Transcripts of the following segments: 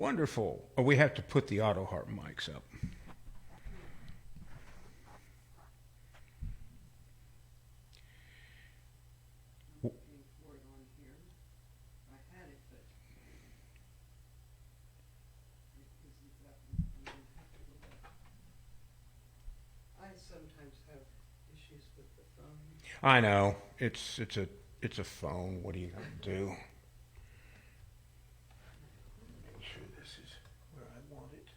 Wonderful. Oh, we have to put the auto harp mics up. I'm looking for it on here. I had it, but it isn't that one. I'm gonna have to go back. I sometimes have issues with the phone. I know. It's a phone. What are you gonna do? Make sure this is where I want it.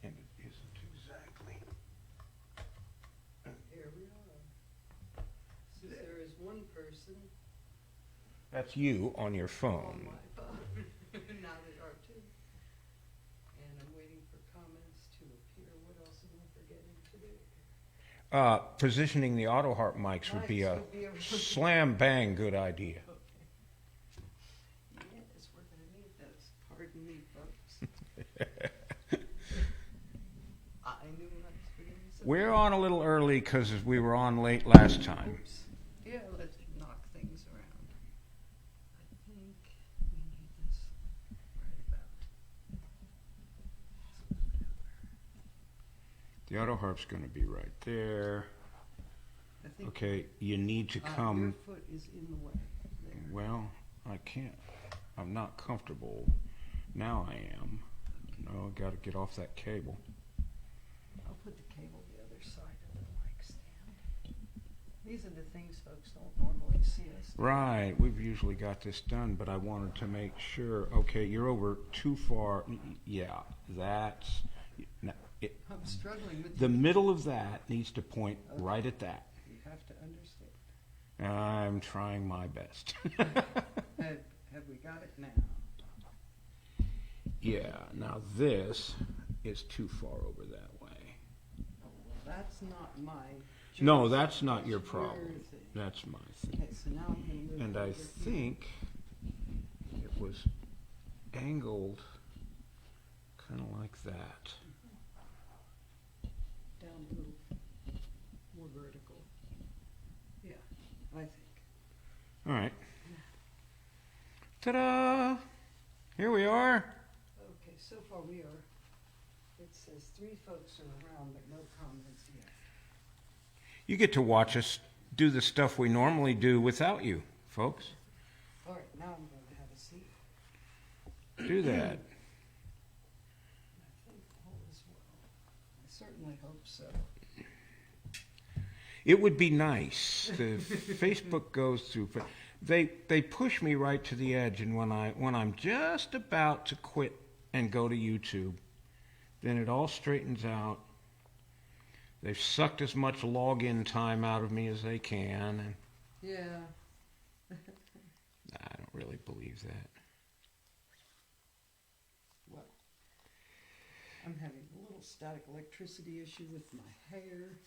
And it isn't exactly. Here we are. Since there is one person That's you on your on phone. my phone, now there are two. And I'm waiting for comments to appear. What else am I forgetting to do? Positioning the auto harp mics would be a slam bang good idea. Okay. Yes, we're gonna need those. Pardon me, folks. I knew I was forgetting something. We're on a little early because we were on late last time. Oops. Yeah, let's knock things around. I think we need this right about. The auto harp's going to be right there. I think Okay, you need to your come. foot is in the way there. Well, I can't. I'm not comfortable. Now I am. No, I got to get off that cable. I'll put the cable the other side of the mic stand. These are the things folks don't normally see us do. Right, we've usually got this done, but I wanted to make sure. Okay, you're over too far. Yeah, that's. I'm struggling with The middle of that needs to point Okay. right at that. You have to understand. I'm trying my best. Have we got it now? Yeah, now this is too far over that way. Oh, well, that's not my. No, jurisdiction. that's not your That's problem. thing. That's my thing. Okay, so now I'm gonna move. And I over here. think it was angled kind of like that. Down a little more vertical. Yeah, I think. All right. Ta-da! Here we are. Okay, so far we are, it says 3 folks are around, but no comments yet. You get to watch us do the stuff we normally do without you, folks. All right, now I'm going to have a seat. Do that. I think all is well. I certainly hope so. It would be nice. The Facebook goes through. They push me right to the edge, and when I'm just about to quit and go to YouTube, then it all straightens out. They've sucked as much login time out of me as they can, and Yeah. I don't really believe that. Well, I'm having a little static electricity issue with my hair.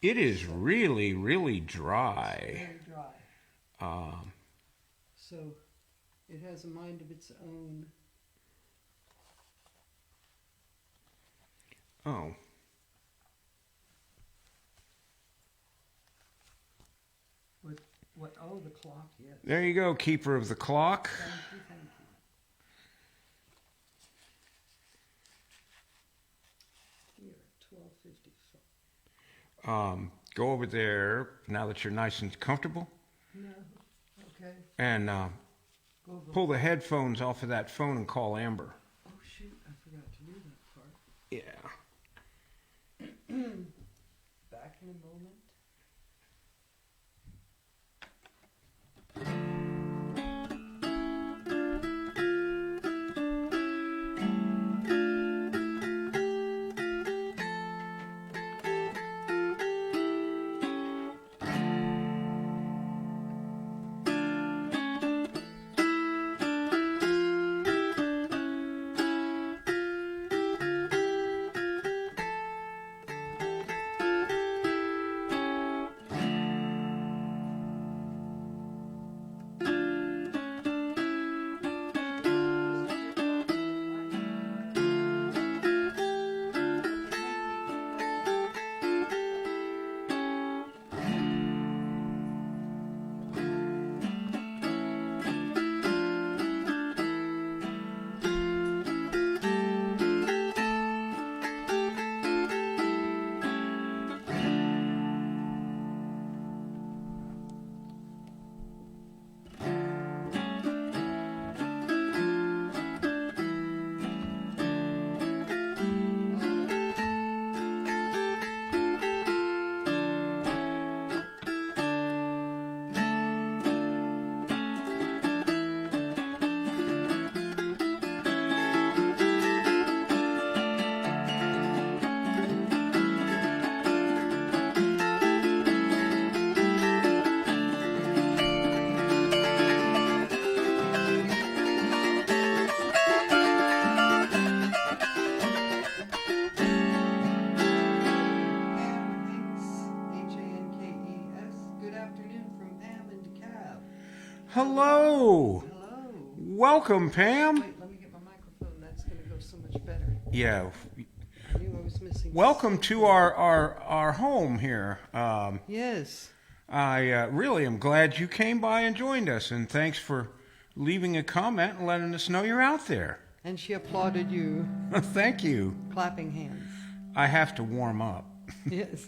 It is really, really dry. Very dry. So it has a mind of its own. Oh, What? Oh, the clock, yes. there you go, keeper of the clock. Thank you, thank you. We are at 12:55. Go over there now that you're nice and comfortable, No, okay. and Go over. pull the headphones off of that phone and call Amber. Oh shoot, I forgot to do that part. Yeah. Back in a moment. Hello. Hello. Welcome, Pam. Wait, let me get my microphone. That's going to go so much better. Yeah. I knew I was missing. Welcome to something. our home here. Yes. I really am glad you came by and joined us, and thanks for leaving a comment and letting us know you're out there. And she applauded you, Thank you. clapping hands. I have to warm up. Yes.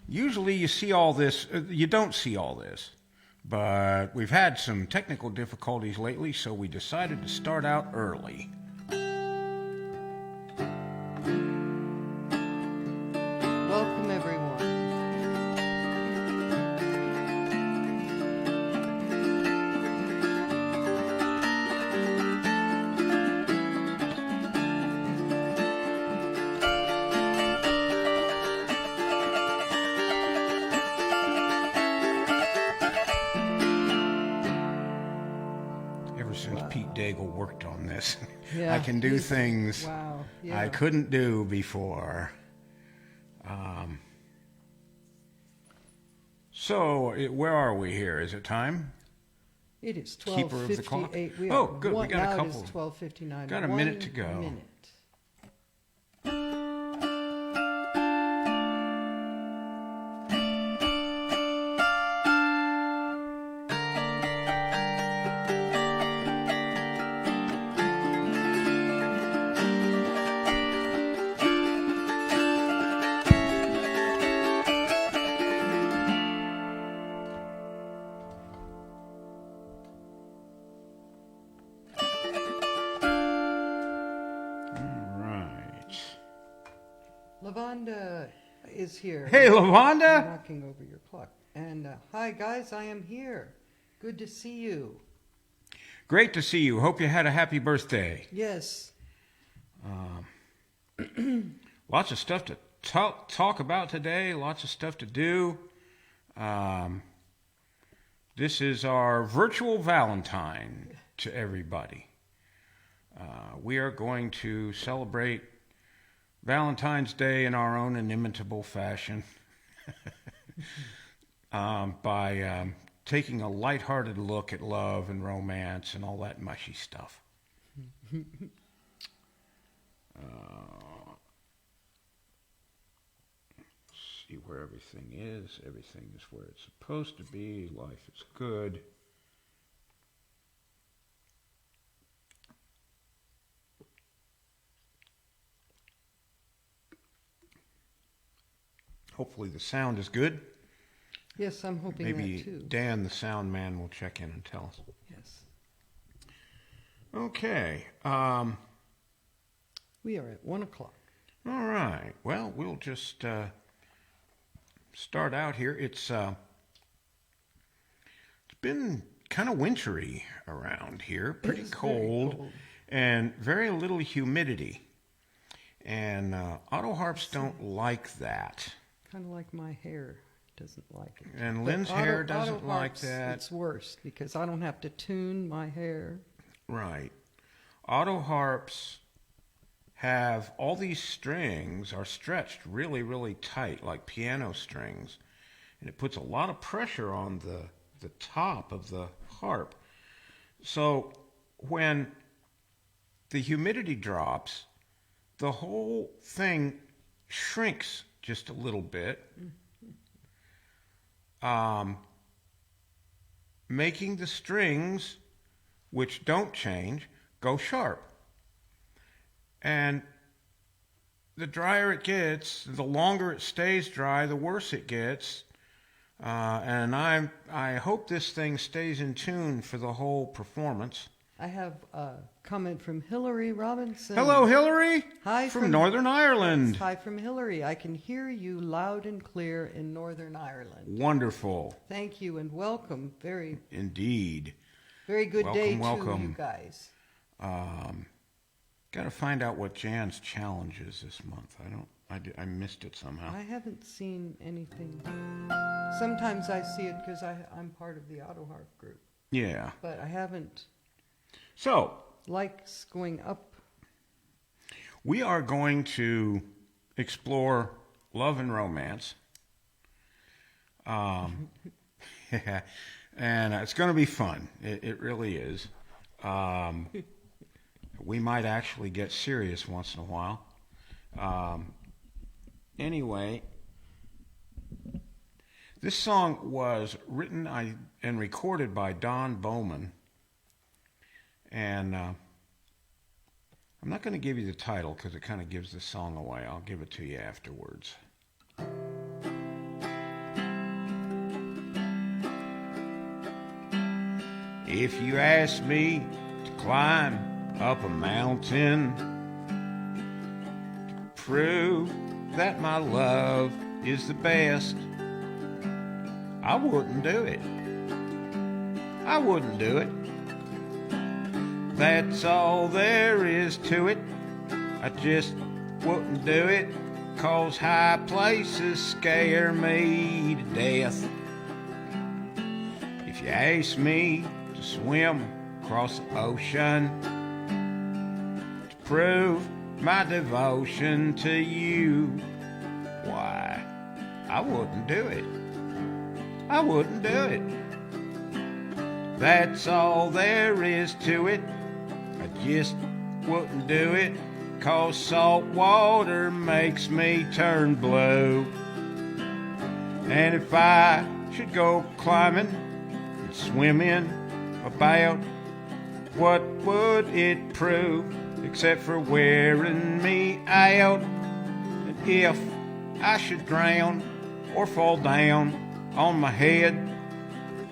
Usually you see all this, you don't see all this, but we've had some technical difficulties lately, so we decided to start out early. Welcome, everyone. Ever since Pete Daigle worked on this, Yeah, I can do he's- things Wow. Yeah. I couldn't do before. Where are we here? Is it time? It is Keeper of the clock? 12:58. We Oh, are good, we one- got a now couple. It is 12:59. Got a minute to go. 1 minute. All right. Lavonda is here. Hey, I'm Lavonda. knocking over your clock. And hi, guys. I am here. Good to see you. Great to see you. Hope you had a happy birthday. Yes. Lots of stuff to talk about today. Lots of stuff to do. This is our virtual Valentine to everybody. We are going to celebrate Valentine's Day in our own inimitable fashion by taking a lighthearted look at love and romance and all that mushy stuff. See where everything is. Everything is where it's supposed to be. Life is good. Hopefully the sound is good. Yes, I'm hoping Maybe that too. Dan, the sound man, will check in and tell us. Yes. Okay. We are at 1 o'clock. All right. Well, we'll just start out here. It's been kind of wintry around here, pretty is very cold, cold. and very little humidity. And auto harps don't like that. Kind of like my hair doesn't like it. And But Lynn's hair doesn't auto like harps, that. It's worse because I don't have to tune my hair. Right. Auto harps have all these strings are stretched really, really tight, like piano strings. And it puts a lot of pressure on the top of the harp. So when the humidity drops, the whole thing shrinks just a little bit, making the strings, which don't change, go sharp. And the drier it gets, the longer it stays dry, the worse it gets. And I hope this thing stays in tune for the whole performance. I have a comment from Hillary Robinson. Hello, Hillary. Hi from Northern Ireland. Hi from Hillary. I can hear you loud and clear in Northern Ireland. Wonderful. Thank you and welcome. Very, Indeed. very good day to Welcome. you guys. Got to find out what Jan's challenge is this month. I missed it somehow. I haven't seen anything. Sometimes I see it because I'm part of the auto harp group, Yeah. but I haven't. So Likes going up. we are going to explore love and romance. And it's going to be fun. It really is. We might actually get serious once in a while. Anyway, this song was written and recorded by Don Bowman. And I'm not going to give you the title because it kind of gives the song away. I'll give it to you afterwards. If you ask me to climb up a mountain to prove that my love is the best, I wouldn't do it. I wouldn't do it. That's all there is to it. I just wouldn't do it, 'cause high places scare me to death. If you ask me to swim across the ocean to prove my devotion to you, why, I wouldn't do it. I wouldn't do it. That's all there is to it. I just wouldn't do it, 'cause salt water makes me turn blue. And if I should go climbing and swimming about, what would it prove except for wearing me out? And if I should drown or fall down on my head,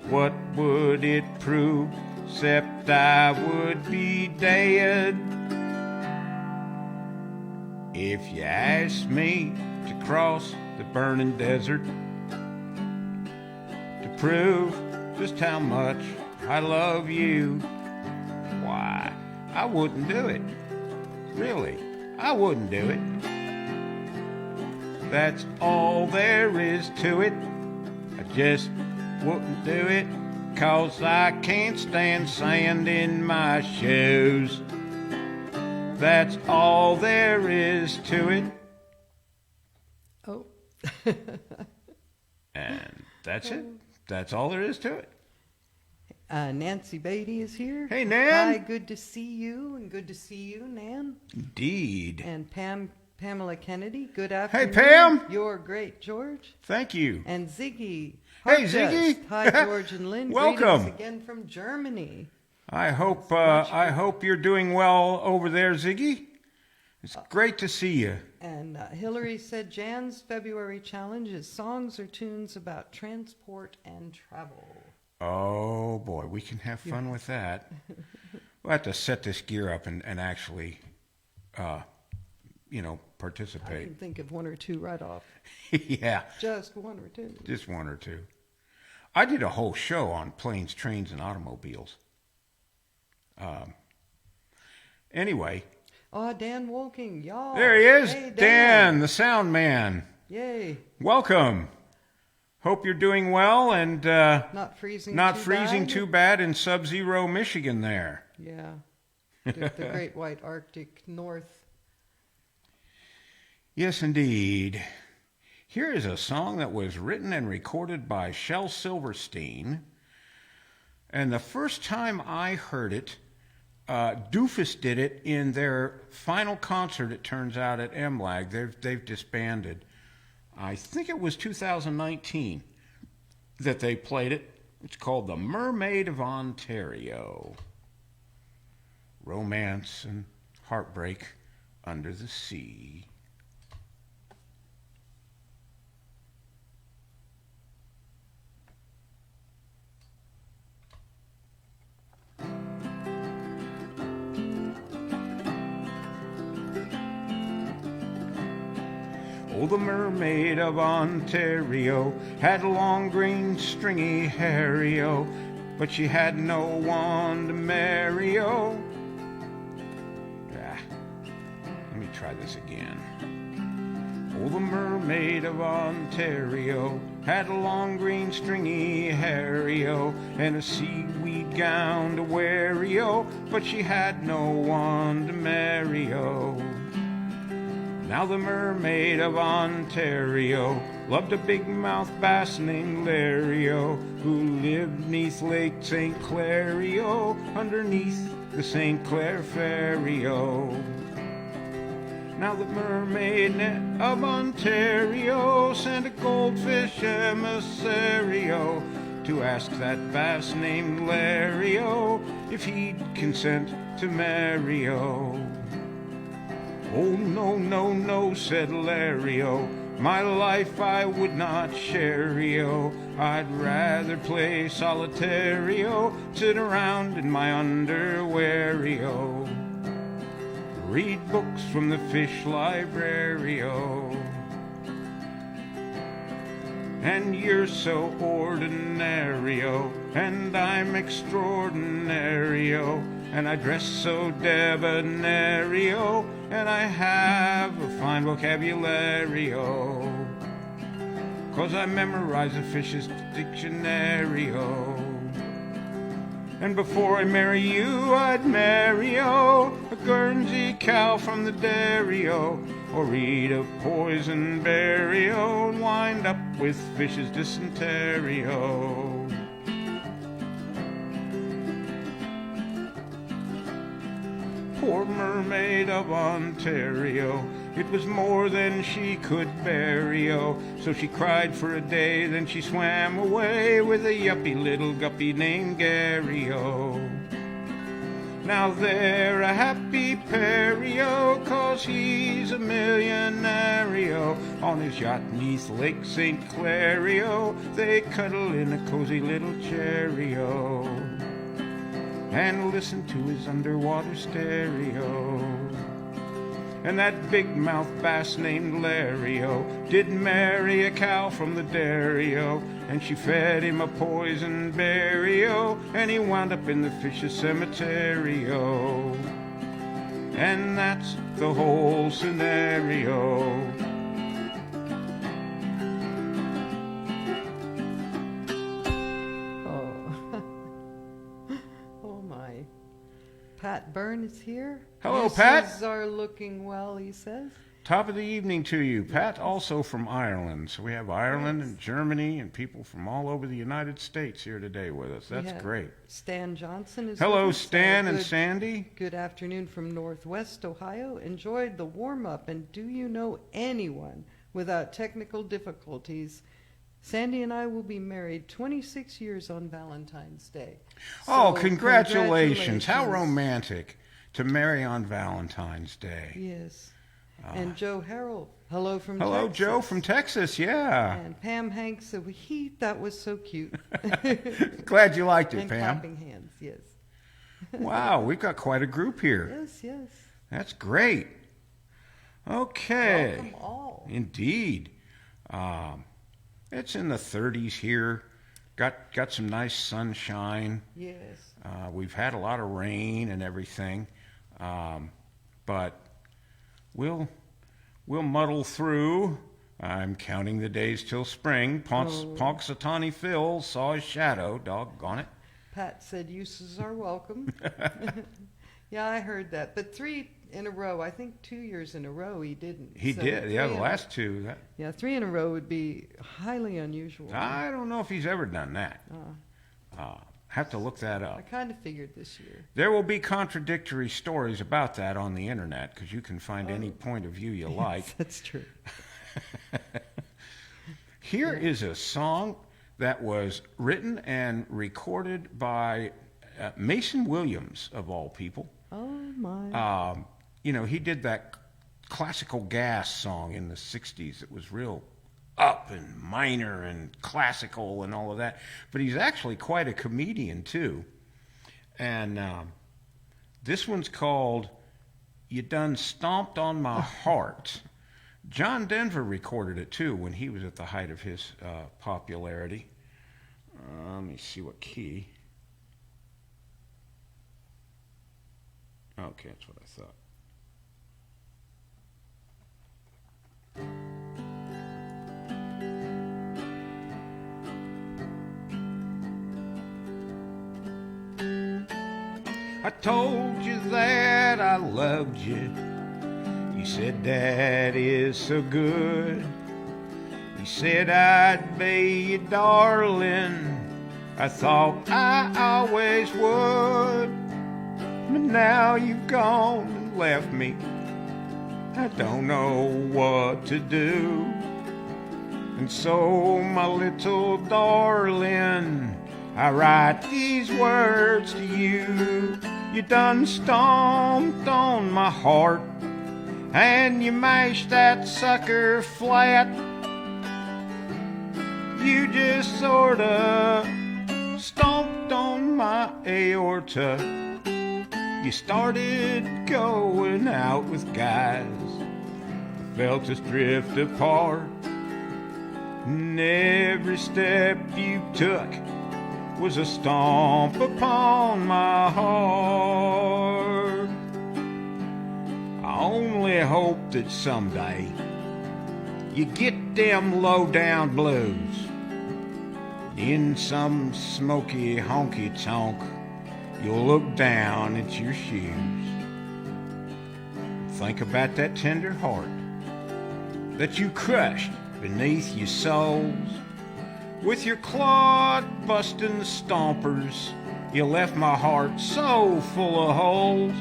what would it prove except I would be dead? If you ask me to cross the burning desert to prove just how much I love you, why, I wouldn't do it. Really, I wouldn't do it. That's all there is to it. I just wouldn't do it, 'cause I can't stand sand in my shoes. That's all there is to it. Oh. And that's it. That's all there is to it. Nancy Beatty is here. Hey, Nan. Hi, good to see you, and good to see you, Nan. Indeed. And Pamela Kennedy, good afternoon. Hey, Pam. You're great, George. Thank you. And Ziggy. Hey, Hartest. Ziggy. Hi, George and Lynn. Welcome. Greetings again from Germany. I hope you're doing well over there, Ziggy. It's great to see you. And Hillary said Jan's February challenge is songs or tunes about transport and travel. Oh, boy, we can have fun with that. We'll have to set this gear up and actually, I participate. can think of one or two right off. Yeah, Just one or two. just one or two. I did a whole show on planes, trains, and automobiles. Anyway. Oh, Dan Wolking, y'all. There he is, Hey, Dan, the sound man. Yay. Welcome. Hope you're doing well and Not freezing too bad in sub-zero Michigan there. Yeah. The Great White Arctic North. Yes, indeed. Here is a song that was written and recorded by Shel Silverstein. And the first time I heard it, Doofus did it in their final concert, it turns out, at MLAG. They've disbanded. I think it was 2019 that they played it. It's called The Mermaid of Ontario. Romance and heartbreak under the sea. Oh, the mermaid of Ontario had a long green stringy hair-o, but she had no one to marry-o. Let me try this again. Oh, the mermaid of Ontario had a long green stringy hair-o and a seaweed gown to wear-o, but she had no one to marry-o. Now the mermaid of Ontario loved a big-mouth bass named Larry-o, who lived neath Lake St. Clair-o, underneath the St. Clair Ferry-o. Now the mermaid of Ontario sent a goldfish emissary-o to ask that bass named Larry-o if he'd consent to marry-o. Oh, no, no, no, said Larry-o, my life I would not share-o. I'd rather play solitaire-o, sit around in my underwear-o, read books from the fish library-o. And you're so ordinary-o, and I'm extraordinary-o, and I dress so debonair-o, and I have a fine vocabulary-o, 'cause I memorize the fish's dictionary-o. And before I marry you, I'd marry-o a Guernsey cow from the dairy-o, or eat a poison berry-o and wind up with fish's dysentery-o. Poor mermaid of Ontario, it was more than she could bear-o, so she cried for a day, then she swam away with a yuppie little guppy named Gary-o. Now they're a happy pair-o, 'cause he's a millionaire-o. On his yacht neath Lake St. Clair-o, they cuddle in a cozy little chair-o and listen to his underwater stereo. And that big-mouth bass named Larry-o did marry a cow from the dairy-o, and she fed him a poison berry-o, and he wound up in the fish's cemetery-o. And that's the whole scenario. Pat Byrne is here. Hello, Pat. Misses are looking well, he says. Top of the evening to you. Pat, also from Ireland. So we have Ireland and Germany and people from all over the United States here today with us. That's great. Stan Johnson is Hello, with us. Stan and Sandy. Good afternoon from Northwest Ohio. Enjoyed the warm-up, and do you know anyone without technical difficulties? Sandy and I will be married 26 years on Valentine's Day. Oh, congratulations. How romantic to marry on Valentine's Day. Yes. And Joe Harrell, hello from Hello, Texas. Joe from Texas, yeah. And Pam Hanks said, that was so cute. Glad you liked it, and Pam. clapping hands, yes. Wow, we've got quite a group here. Yes, yes. That's great. Okay. Welcome all. Indeed. It's in the 30s here. Got some nice sunshine. Yes. We've had a lot of rain and everything, but we'll muddle through. I'm counting the days till spring. Punxsutawney Phil saw his shadow. Doggone it. Pat said uses are welcome. Yeah, I heard that. But 3 in a row, I think 2 years in a row he didn't. He did, yeah, the last 2. Yeah, 3 in a row would be highly unusual. I don't know if he's ever done that. Have to look that I up. kind of figured this year. There will be contradictory stories about that on the internet, because you can find any point of view you like. Yes, that's true. Here is a song that was written and recorded by Mason Williams, of all people. Oh, my. He did that classical gas song in the 60s. It was real up and minor and classical and all of that. But he's actually quite a comedian, too. And this one's called You Done Stomped on My Heart. John Denver recorded it, too, when he was at the height of his popularity. Let me see what key. Okay, that's what I thought. I told you that I loved you. You He said, Dad is so good. He said, I'd be your darling. I thought I always would. But now you've gone and left me. I don't know what to do. And so, my little darling, I write these words to you. You done stomped on my heart, and you mashed that sucker flat. You just sorta stomped on my aorta. You started going out with guys, felt us drift apart. And every step you took was a stomp upon my heart. I only hope that someday you get them low-down blues. In some smoky honky-tonk, you'll look down at your shoes. Think about that tender heart that you crushed beneath your soles. With your clod-busting stompers, you left my heart so full of holes.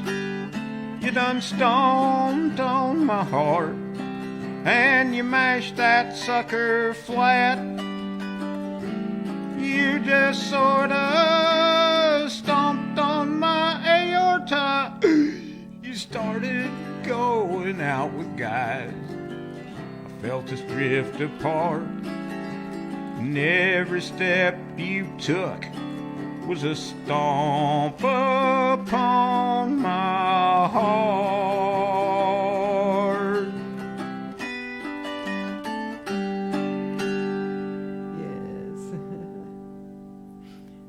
You done stomped on my heart, and you mashed that sucker flat. You just sorta stomped on my aorta. You started going out with guys. I felt us drift apart. And every step you took was a stomp upon my heart. Yes.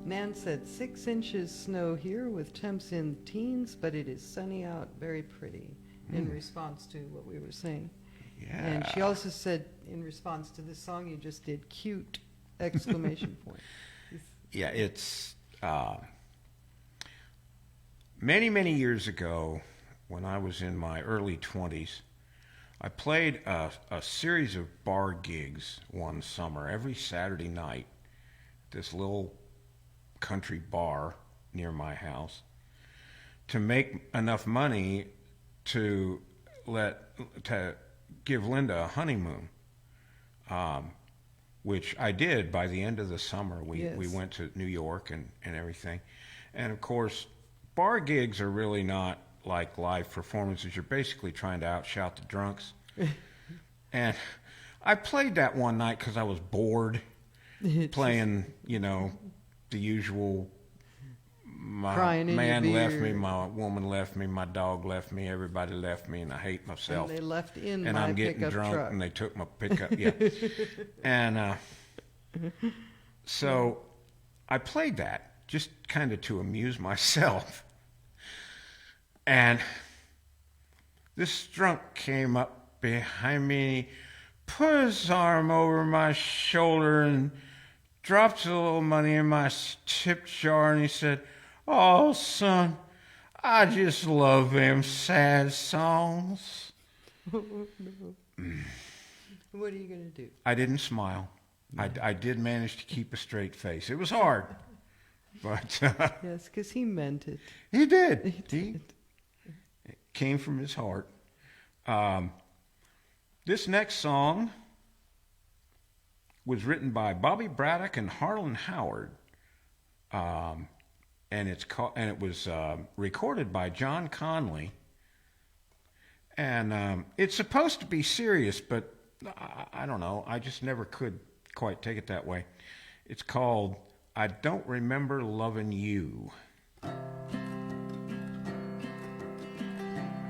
Nan said 6 inches snow here with temps in teens, but it is sunny out, very pretty, in response to what we were saying. Yeah. And she also said, in response to this song you just did, cute, exclamation point. Yeah, it's many, many years ago, when I was in my early 20s, I played a series of bar gigs one summer, every Saturday night, this little country bar near my house, to make enough money to give Linda a honeymoon, which I did by the end of the summer. We went to New York and everything. And of course, bar gigs are really not like live performances. You're basically trying to outshout the drunks. And I played that one night because I was bored playing, the usual. My Crying in man your left beer. me, my woman left me, my dog left me, everybody left me, and I hate myself. And they left in and my I'm getting pickup drunk, truck. and they took my pickup. Yeah, and so I played that just kind of to amuse myself. And this drunk came up behind me, put his arm over my shoulder, and dropped a little money in my tip jar, and he said, "Oh, son, I just love them sad songs." What are you going to do? I didn't smile. I did manage to keep a straight face. It was hard, but Yes, because he meant it. he did. It came from his heart. This next song was written by Bobby Braddock and Harlan Howard. And it was recorded by John Conley, and it's supposed to be serious, but I don't know. I just never could quite take it that way. It's called "I Don't Remember Loving You."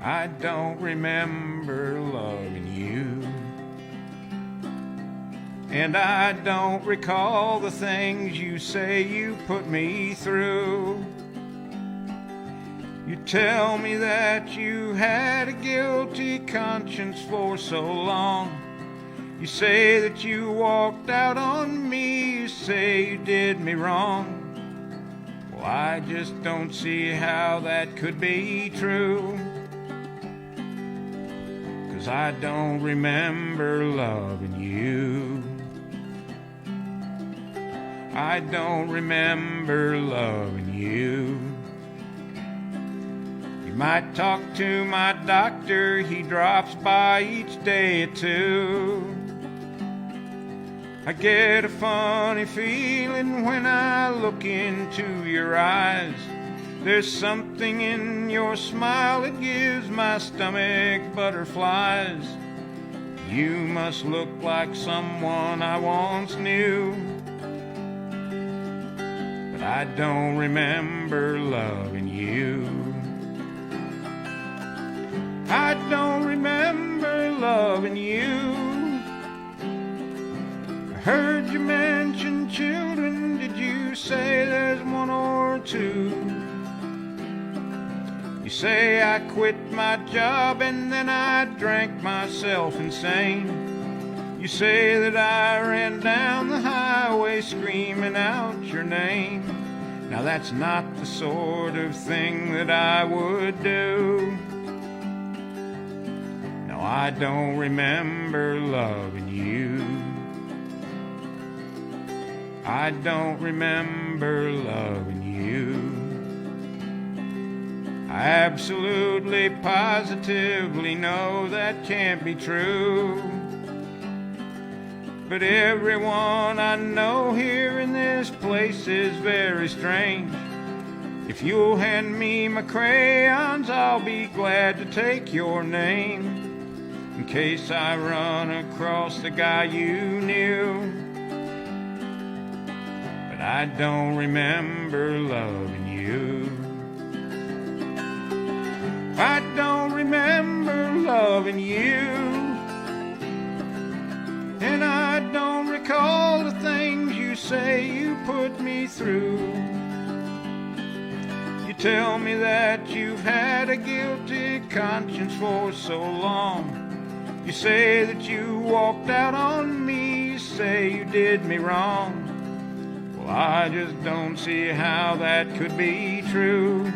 I don't remember loving you, and I don't recall the things you say you put me through. You tell me that you had a guilty conscience for so long. You say that you walked out on me. You say you did me wrong. Well, I just don't see how that could be true. 'cause I don't remember loving you. I don't remember loving you. You might talk to my doctor, he drops by each day or two. I get a funny feeling when I look into your eyes. There's something in your smile that gives my stomach butterflies. You must look like someone I once knew, but I don't remember loving you. I don't remember loving you. Heard you mention children, did you say there's one or two? You say I quit my job and then I drank myself insane. You say that I ran down the highway screaming out your name. Now that's not the sort of thing that I would do. No, I don't remember loving you. I don't remember loving you. I absolutely, positively know that can't be true. But everyone I know here in this place is very strange. If you'll hand me my crayons, I'll be glad to take your name, in case I run across the guy you knew. But I don't remember loving you. I don't remember loving you. And I don't recall the things you say you put me through. You tell me that you've had a guilty conscience for so long. You say that you walked out on me. You say you did me wrong. Well, I just don't see how that could be true.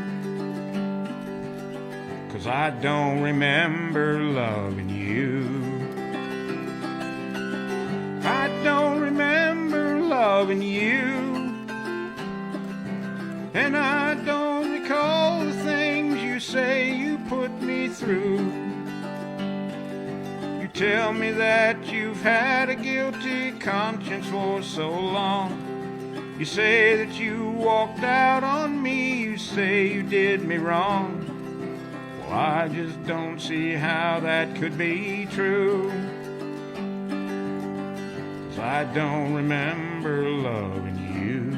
'Cause I don't remember loving you. I don't remember loving you. And I don't recall the things you say you put me through. You tell me that you've had a guilty conscience for so long. You say that you walked out on me. You say you did me wrong. Well, I just don't see how that could be true. 'Cause I don't remember loving you.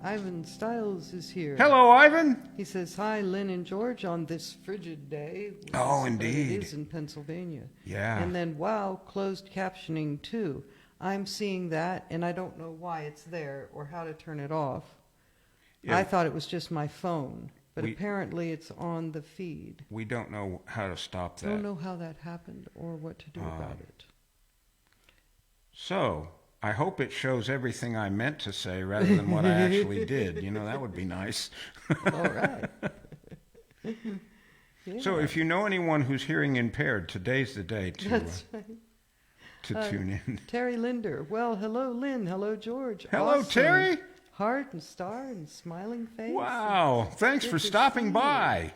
Ivan Stiles is here. Hello, Ivan. He says, hi, Lynn and George, on this frigid day. Oh, But indeed. It is in Pennsylvania. Yeah. And then, wow, closed captioning, too. I'm seeing that, and I don't know why it's there or how to turn it off. Yeah. I thought it was just my phone, but We- apparently it's on the feed. We don't know how to stop that. Don't know how that happened or what to do about it. So, I hope it shows everything I meant to say rather than what I actually did. You know, that would be nice. All right. Yeah, So, if you know anyone who's hearing impaired, today's the day that's right. to tune in. Terry Linder. Well, hello, Lynn. Hello, George. Hello, Awesome. Terry. Heart and star and smiling face. Wow. Thanks Good for to stopping see by.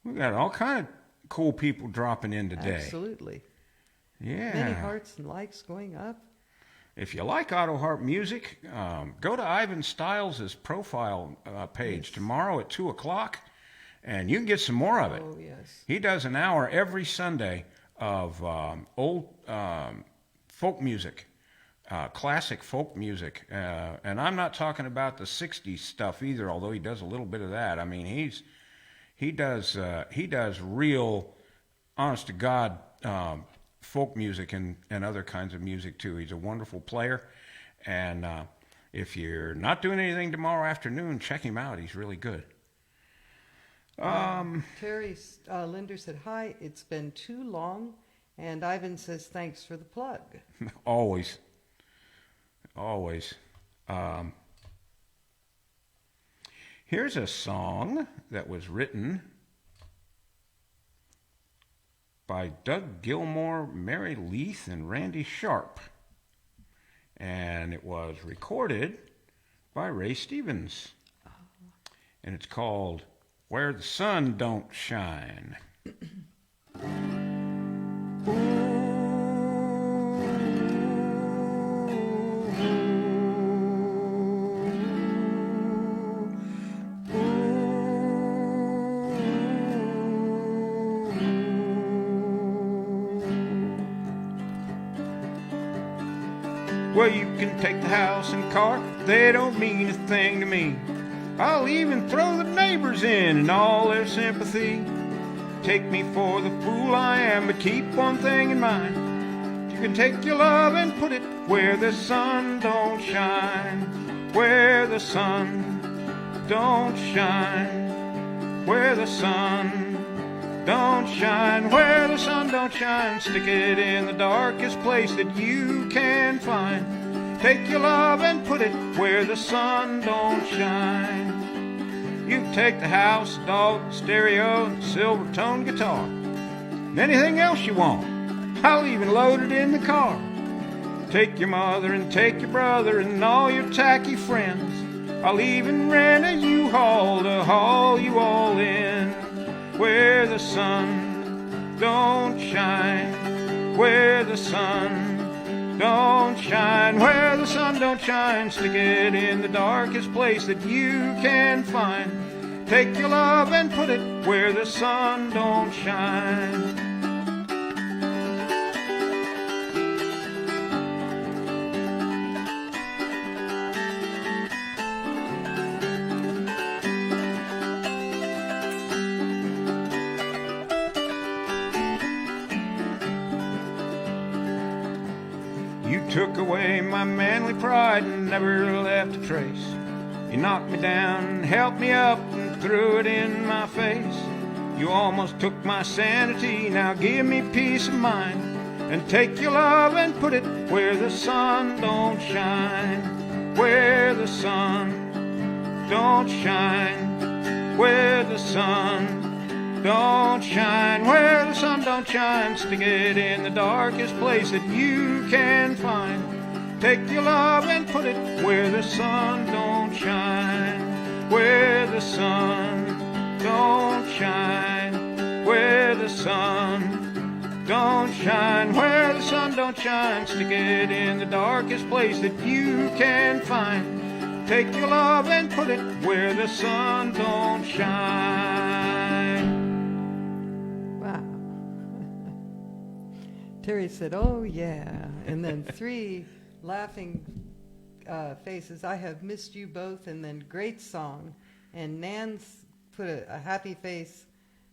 We got all kind of cool people dropping in today. Absolutely. Yeah. Many hearts and likes going up. If you like Auto Harp music, go to Ivan Stiles' profile page tomorrow at 2 o'clock, and you can get some more of it. Oh, yes. He does an hour every Sunday of old folk music, classic folk music. And I'm not talking about the 60s stuff either, although he does a little bit of that. I mean, he does real, honest to God, folk music and other kinds of music too. He's a wonderful player, and if you're not doing anything tomorrow afternoon, check him out. He's really good. Terry Linder said, hi, it's been too long. And Ivan says, thanks for the plug. Always. always. Here's a song that was written by Doug Gilmore, Mary Leith, and Randy Sharp. And it was recorded by Ray Stevens. And it's called Where the Sun Don't Shine. Well, you can take the house and car, they don't mean a thing to me. I'll even throw the neighbors in and all their sympathy. Take me for the fool I am, but keep one thing in mind. You can take your love and put it where the sun don't shine. Where the sun don't shine. Where the sun don't shine. Where the sun don't shine. Stick it in the darkest place that you can find. Take your love and put it where the sun don't shine. You take the house, dog, stereo, and silver tone guitar, and anything else you want. I'll even load it in the car. Take your mother and take your brother and all your tacky friends. I'll even rent a U-Haul to haul you all in. Where the sun don't shine. Where the sun don't shine. Where the sun don't shine. Stick it in the darkest place that you can find. Take your love and put it where the sun don't shine. You took away my manly pride and never left a trace. You knocked me down, helped me up, and threw it in my face. You almost took my sanity, now give me peace of mind. And take your love and put it where the sun don't shine. Where the sun don't shine. Where the sun don't shine. Where the sun don't shine. Stick it in the darkest place that you can find. Take your love and put it where the sun don't shine. Where the sun don't shine. Where the sun don't shine. Where the sun don't shine. Stick it in the darkest place that you can find. Take your love and put it where the sun don't shine. Wow. Terry said, "Oh yeah," and then 3 laughing faces. I have missed you both, and then great song. And Nan's put a happy face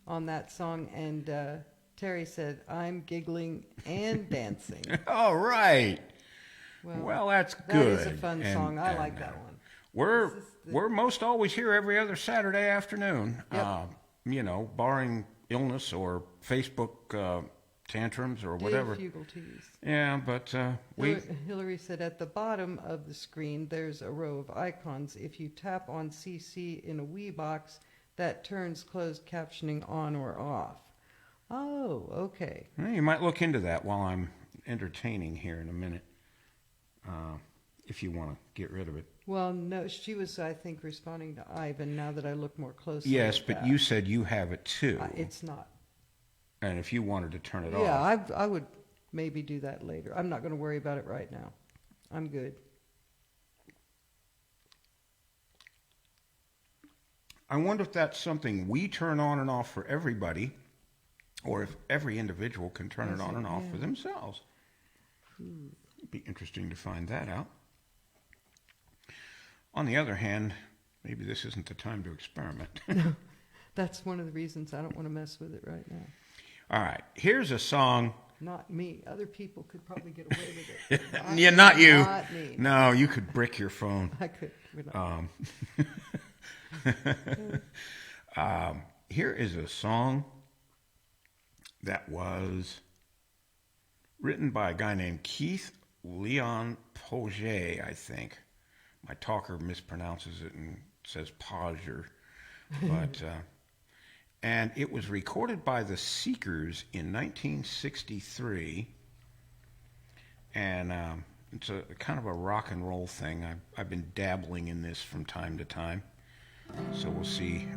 on that song, and Terry said, "I'm giggling and dancing." All right. Well, that's good. That is a fun song. I like that one. We're most always here every other Saturday afternoon. Yep. Barring illness or Facebook tantrums or whatever. Fugalties. Yeah, but Hillary said at the bottom of the screen there's a row of icons. If you tap on CC in a Wii box, that turns closed captioning on or off. Oh, okay. Well, you might look into that while I'm entertaining here in a minute, if you want to get rid of it. Well, no, she was, I think, responding to Ivan now that I look more closely. Yes, at but that. you said you have it too. It's not. And if you wanted to turn it off. Yeah, I would maybe do that later. I'm not going to worry about it right now. I'm good. I wonder if that's something we turn on and off for everybody, or if every individual can turn it on and off for themselves. It'd be interesting to find that out. On the other hand, maybe this isn't the time to experiment. That's one of the reasons I don't want to mess with it right now. All right, here's a song. Not me. Other people could probably get away with it. Yeah, not you. Not me. No, you could brick your phone. I could. Here is a song that was written by a guy named Keith Leon Poget, I think. My talker mispronounces it and says Poger. But, and it was recorded by the Seekers in 1963. And it's a kind of a rock and roll thing. I've been dabbling in this from time to time. So we'll see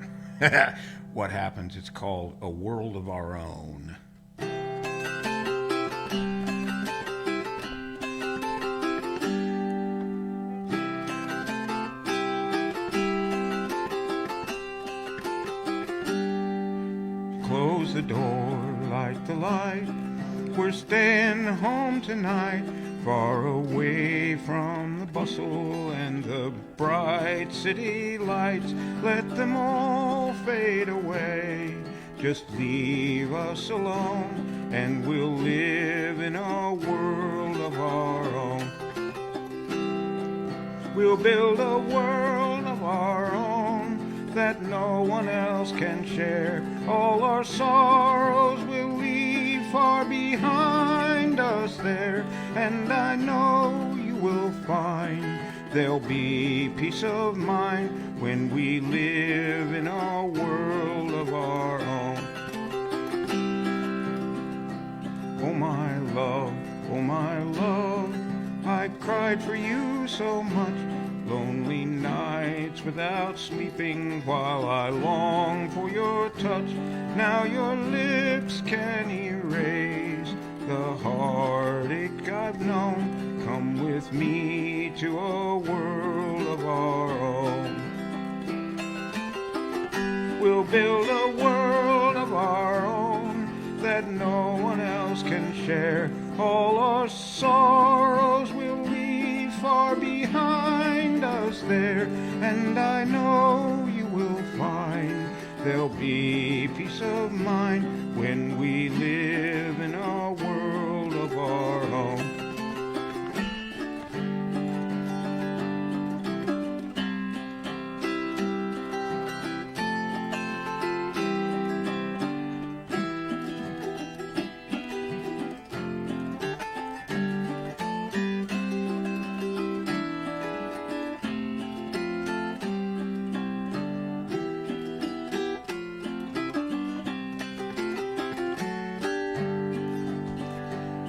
what happens. It's called A World of Our Own. Close the door, light the light. We're staying home tonight, far away from the bustle and the bright city lights. Let them all fade away. Just leave us alone, and we'll live in a world of our own. We'll build a world of our own that no one else can share. All our sorrows will leave far behind us there, and I know you will find there'll be peace of mind when we live in a world of our own. Oh my love, I cried for you so much. Lonely nights without sleeping while I long for your touch. Now your lips can erase the heartache I've known. Come with me to a world of our own. We'll build a world of our own that no one else can share. All our sorrows will leave far behind us there, and I know you will find there'll be peace of mind when we live in a world of our own.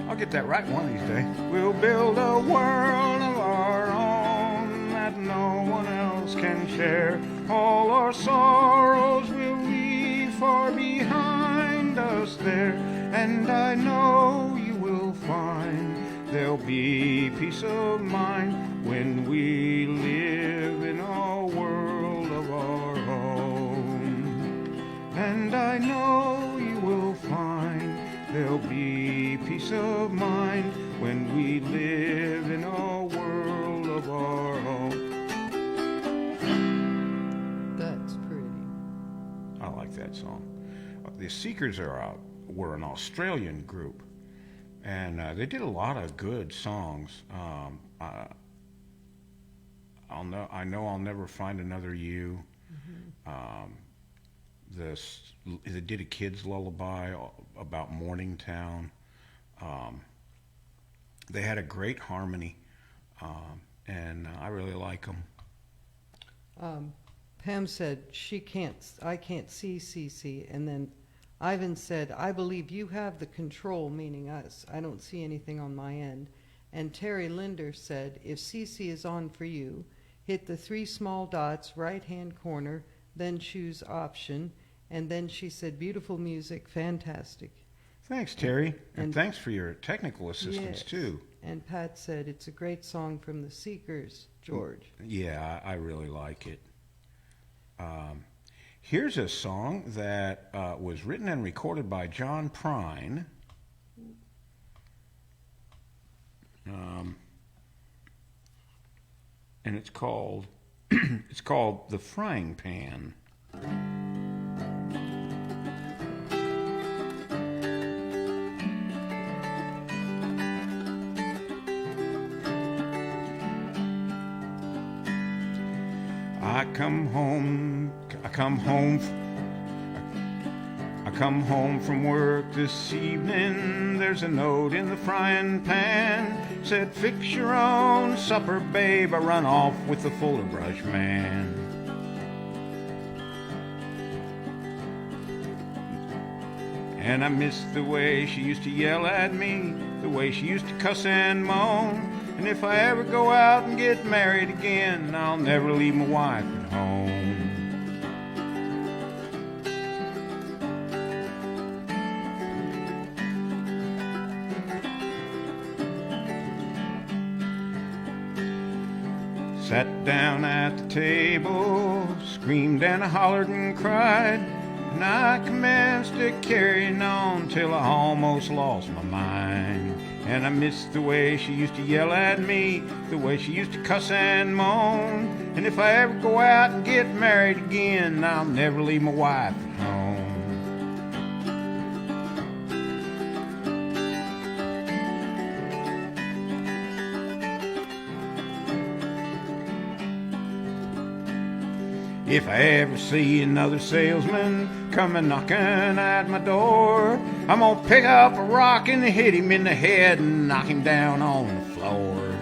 I'll get that right one of these days. We'll build a world of our own that no one else can share. All our sorrows will leave far behind us there, and I know you will find there'll be peace of mind when we live in a world of our own. And I know you will find there'll be peace of mind when we live in a world of our own. That's pretty. I like that song. The Seekers were an Australian group, and they did a lot of good songs. I know I'll never find another you. They did a kids lullaby about Morningtown. They had a great harmony, and I really like them. Pam said I can't see Cece, and then Ivan said, I believe you have the control, meaning us. I don't see anything on my end. And Terry Linder said, if Cece is on for you, hit the 3 small dots, right-hand corner, then choose option. And then she said, beautiful music, fantastic. Thanks, Terry. And thanks for your technical assistance, yes. too. And Pat said, it's a great song from the Seekers, George. Yeah, I really like it. Here's a song that was written and recorded by John Prine. And it's called The Frying Pan. I come come home from work this evening, there's a note in the frying pan. Said, fix your own supper, babe, I run off with the Fuller Brush man. And I miss the way she used to yell at me, the way she used to cuss and moan. And if I ever go out and get married again, I'll never leave my wife at home. Sat down at the table, screamed and I hollered and cried, and I commenced to carrying on till I almost lost my mind. And I missed the way she used to yell at me, the way she used to cuss and moan. And if I ever go out and get married again, I'll never leave my wife at home. If I ever see another salesman coming knocking at my door, I'm gonna pick up a rock and hit him in the head and knock him down on the floor.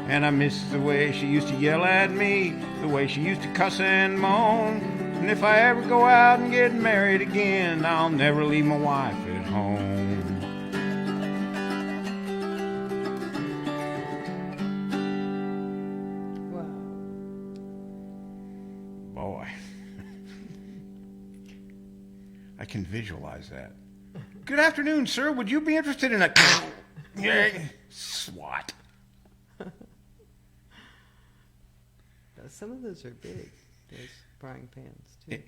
And I miss the way she used to yell at me, the way she used to cuss and moan. And if I ever go out and get married again, I'll never leave my wife at home. Boy, I can visualize that. Good afternoon, sir. Would you be interested in a SWAT? Some of those are big, those frying pans, too.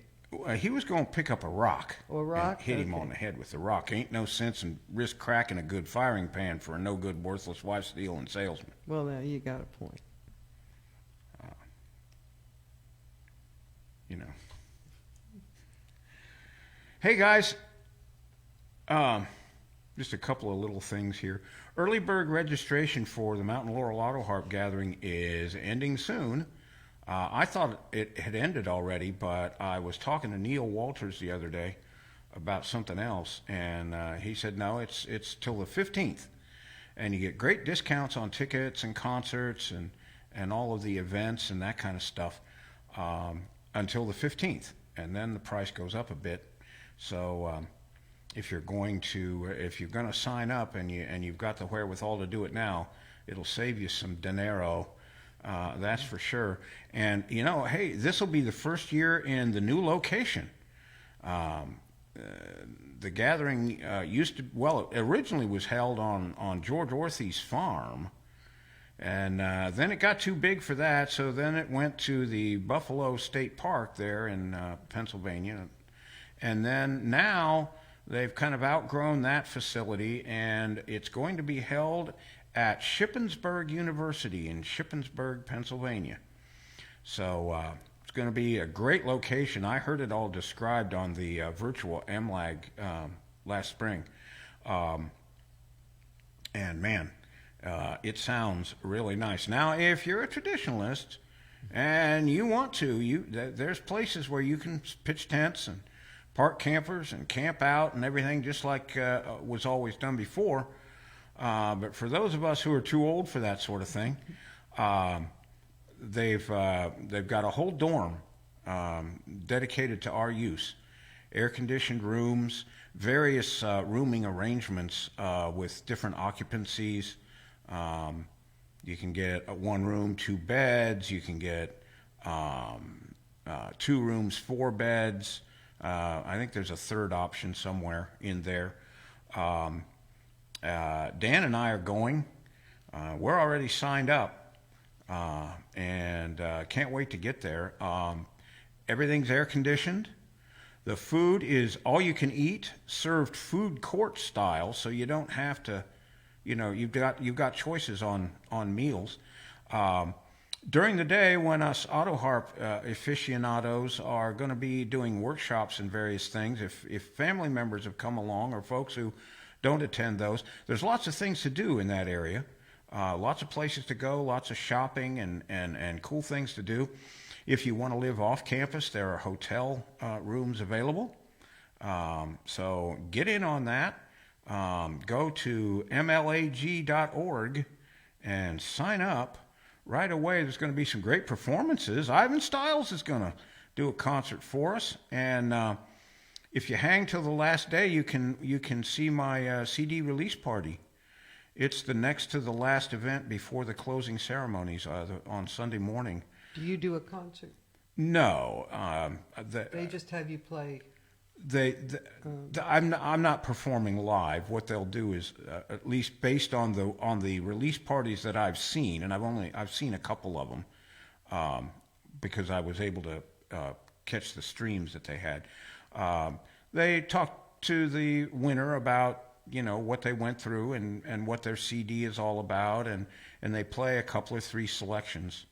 He was going to pick up a rock. Oh, a rock? And hit him on the head with the rock. Ain't no sense in risk cracking a good firing pan for a no-good, worthless wife stealing salesman. Well, now you got a point. You know. Hey guys, just a couple of little things here. Early bird registration for the Mountain Laurel Auto Harp Gathering is ending soon. I thought it had ended already, but I was talking to Neil Walters the other day about something else, and he said no, it's till the 15th, and you get great discounts on tickets and concerts and all of the events and that kind of stuff. Until the 15th, and then the price goes up a bit. So if you're going to sign up and you've got the wherewithal to do it now, it'll save you some dinero, that's for sure. And you know, hey, this will be the first year in the new location. The gathering originally was held on George Orthy's farm. And then it got too big for that, so then it went to the Buffalo State Park there in Pennsylvania. And then now they've kind of outgrown that facility, and it's going to be held at Shippensburg University in Shippensburg, Pennsylvania. So it's going to be a great location. I heard it all described on the virtual MLAG last spring. And man, it sounds really nice. Now, if you're a traditionalist and you want to, there's places where you can pitch tents and park campers and camp out and everything, just like was always done before. But for those of us who are too old for that sort of thing, they've got a whole dorm dedicated to our use. Air-conditioned rooms, various rooming arrangements with different occupancies. You can get 1 room, 2 beds. You can get 2 rooms, 4 beds. I think there's a third option somewhere in there. Dan and I are going. We're already signed up, and can't wait to get there. Everything's air conditioned. The food is all you can eat, served food court style, so you don't have to. You know, you've got choices on meals. During the day, when us auto harp aficionados are going to be doing workshops and various things, if family members have come along or folks who don't attend those, there's lots of things to do in that area. Lots of places to go, lots of shopping and cool things to do. If you want to live off campus, there are hotel rooms available. So get in on that. Go to mlag.org and sign up right away. There's going to be some great performances. Ivan Styles is going to do a concert for us, and if you hang till the last day, you can see my CD release party. It's the next to the last event before the closing ceremonies on Sunday morning. Do you do a concert? No, They just have you play. I'm not performing live. What they'll do is, at least based on the release parties that I've seen, and I've seen a couple of them, because I was able to catch the streams that they had. They talk to the winner about what they went through and what their CD is all about, and they play a couple or three selections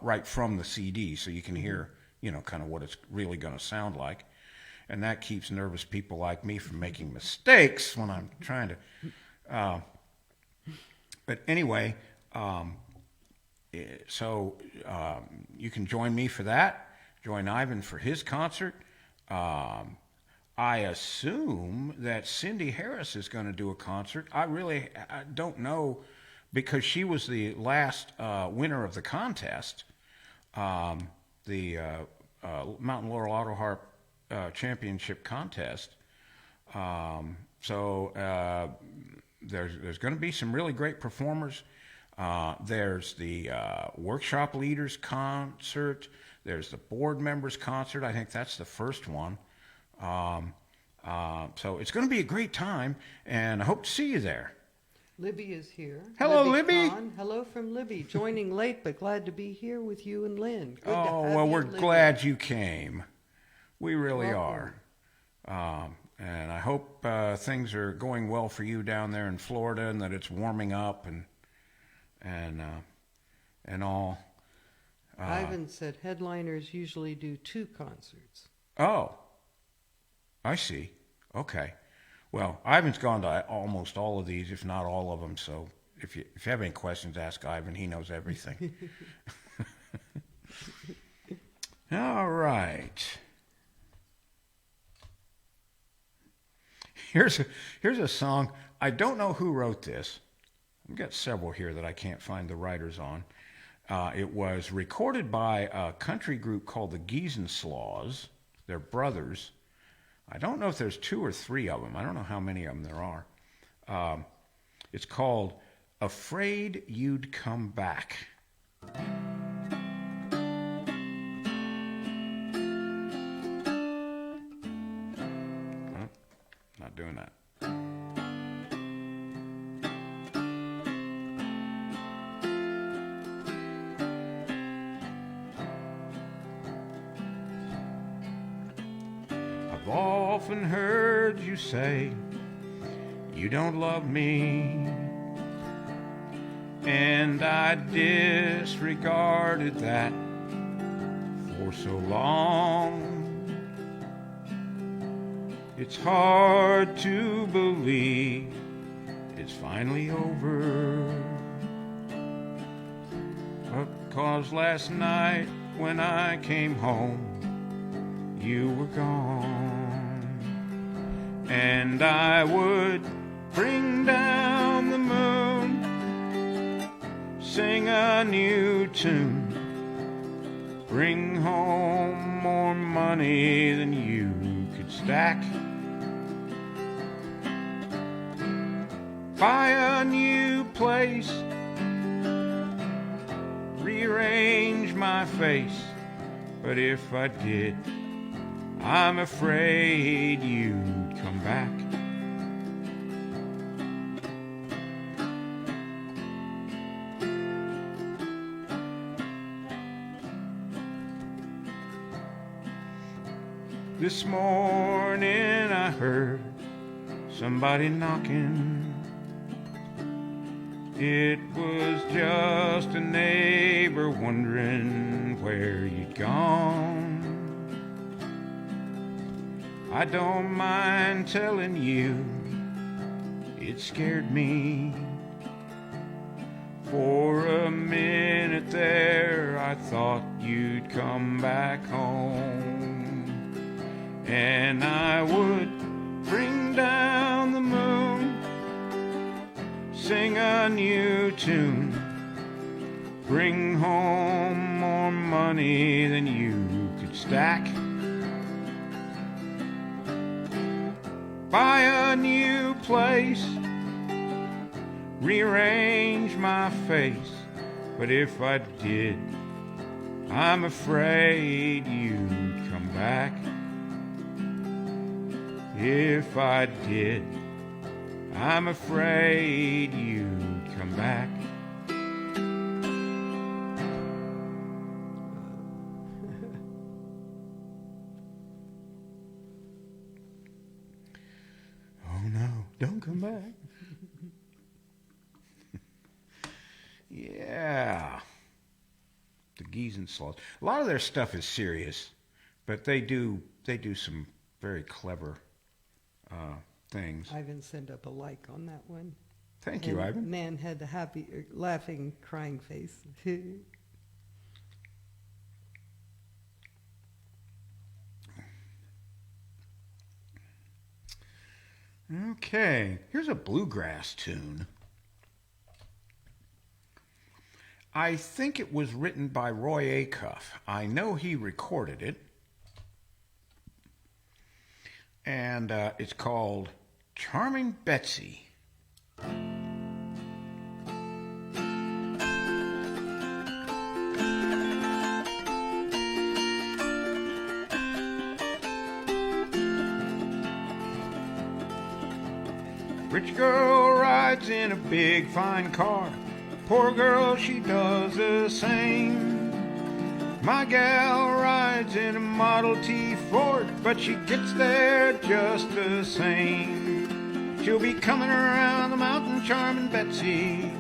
right from the CD, so you can hear kind of what it's really going to sound like, and that keeps nervous people like me from making mistakes when I'm trying to. But anyway, so you can join me for that. Join Ivan for his concert. I assume that Cindy Harris is going to do a concert. I don't know, because she was the last winner of the contest, the Mountain Laurel Auto Harp Championship contest. So there's going to be some really great performers. There's the workshop leaders concert. There's the board members concert. I think that's the first one. So it's going to be a great time, and I hope to see you there. Libby is here. Hello, Libby. Kahn. Hello from Libby. Joining late, but glad to be here with you and Lynn. Good to Oh, have well, you, we're Libby. glad you came. We really Welcome. are. And I hope things are going well for you down there in Florida, and that it's warming up and all. Ivan said headliners usually do 2 concerts. Oh, I see. Okay. Well, Ivan's gone to almost all of these, if not all of them. So if you have any questions, ask Ivan. He knows everything. All right. Here's a song. I don't know who wrote this. I've got several here that I can't find the writers on. It was recorded by a country group called the Geezenslaws. They're brothers. I don't know if there's 2 or 3 of them. I don't know how many of them there are. It's called Afraid You'd Come Back. Not doing that. I've often heard you say you don't love me, and I disregarded that for so long. It's hard to believe it's finally over, because last night when I came home, you were gone, and I would bring down the moon, sing a new tune, bring home more money than you could stack, buy a new place, rearrange my face. But if I did, I'm afraid you'd come back. This morning I heard somebody knocking. It was just a neighbor wondering where you'd gone. I don't mind telling you, it scared me. For a minute there, I thought you'd come back home. and I would bring down the moon, sing a new tune, bring home more money than you could stack, buy a new place, rearrange my face. But if I did, I'm afraid you'd come back. If I did, I'm afraid you'd come back. Oh no, don't come back. Yeah. The Geese and Sloths. A lot of their stuff is serious, but they do some very clever things. Ivan sent up a like on that one. Thank you, Ivan. Nan had the happy, laughing, crying face. Okay, here's a bluegrass tune. I think it was written by Roy Acuff. I know he recorded it. And it's called Charming Betsy. Rich girl rides in a big fine car. Poor girl, she does the same. My gal rides in a Model T Ford, but she gets there just the same. She'll be coming around the mountain, charming Betsy.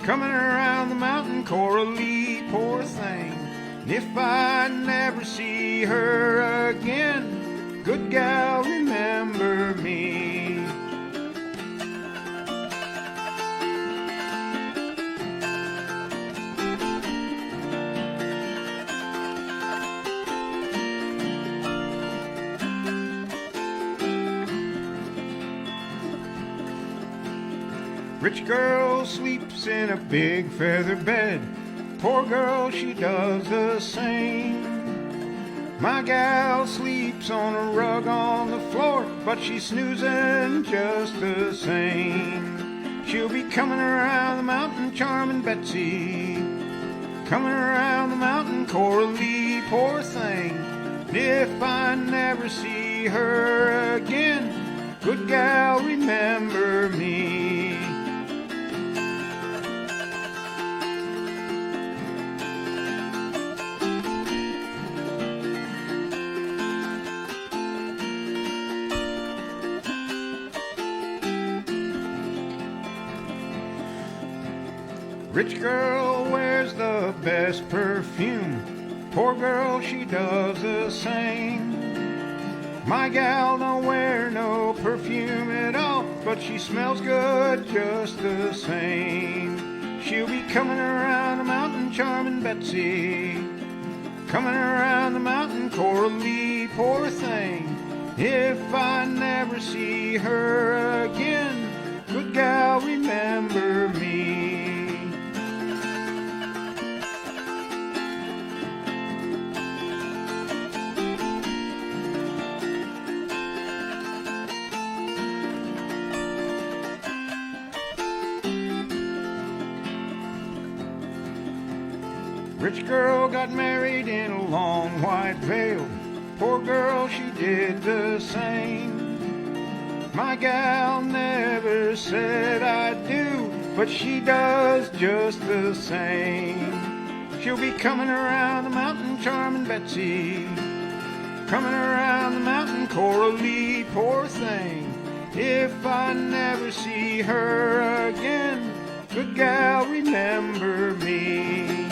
Coming around the mountain, Coralie, poor thing. And if I never see her again, good gal, remember me. Rich girl sleeps in a big feather bed. Poor girl, she does the same. My gal sleeps on a rug on the floor, but she's snoozing just the same. She'll be coming around the mountain, charming Betsy. Coming around the mountain, Coralie, poor thing. And if I never see her again, good gal, remember me. Rich girl wears the best perfume. Poor girl, she does the same. My gal don't wear no perfume at all, but she smells good just the same. She'll be coming around the mountain, charming Betsy. Coming around the mountain, Coralie, poor thing. If I never see her again, good gal, remember me. Rich girl got married in a long white veil. Poor girl, she did the same. My gal never said I do, but she does just the same. She'll be coming around the mountain, charming Betsy. Coming around the mountain, Coralie, poor thing. If I never see her again, good gal, remember me.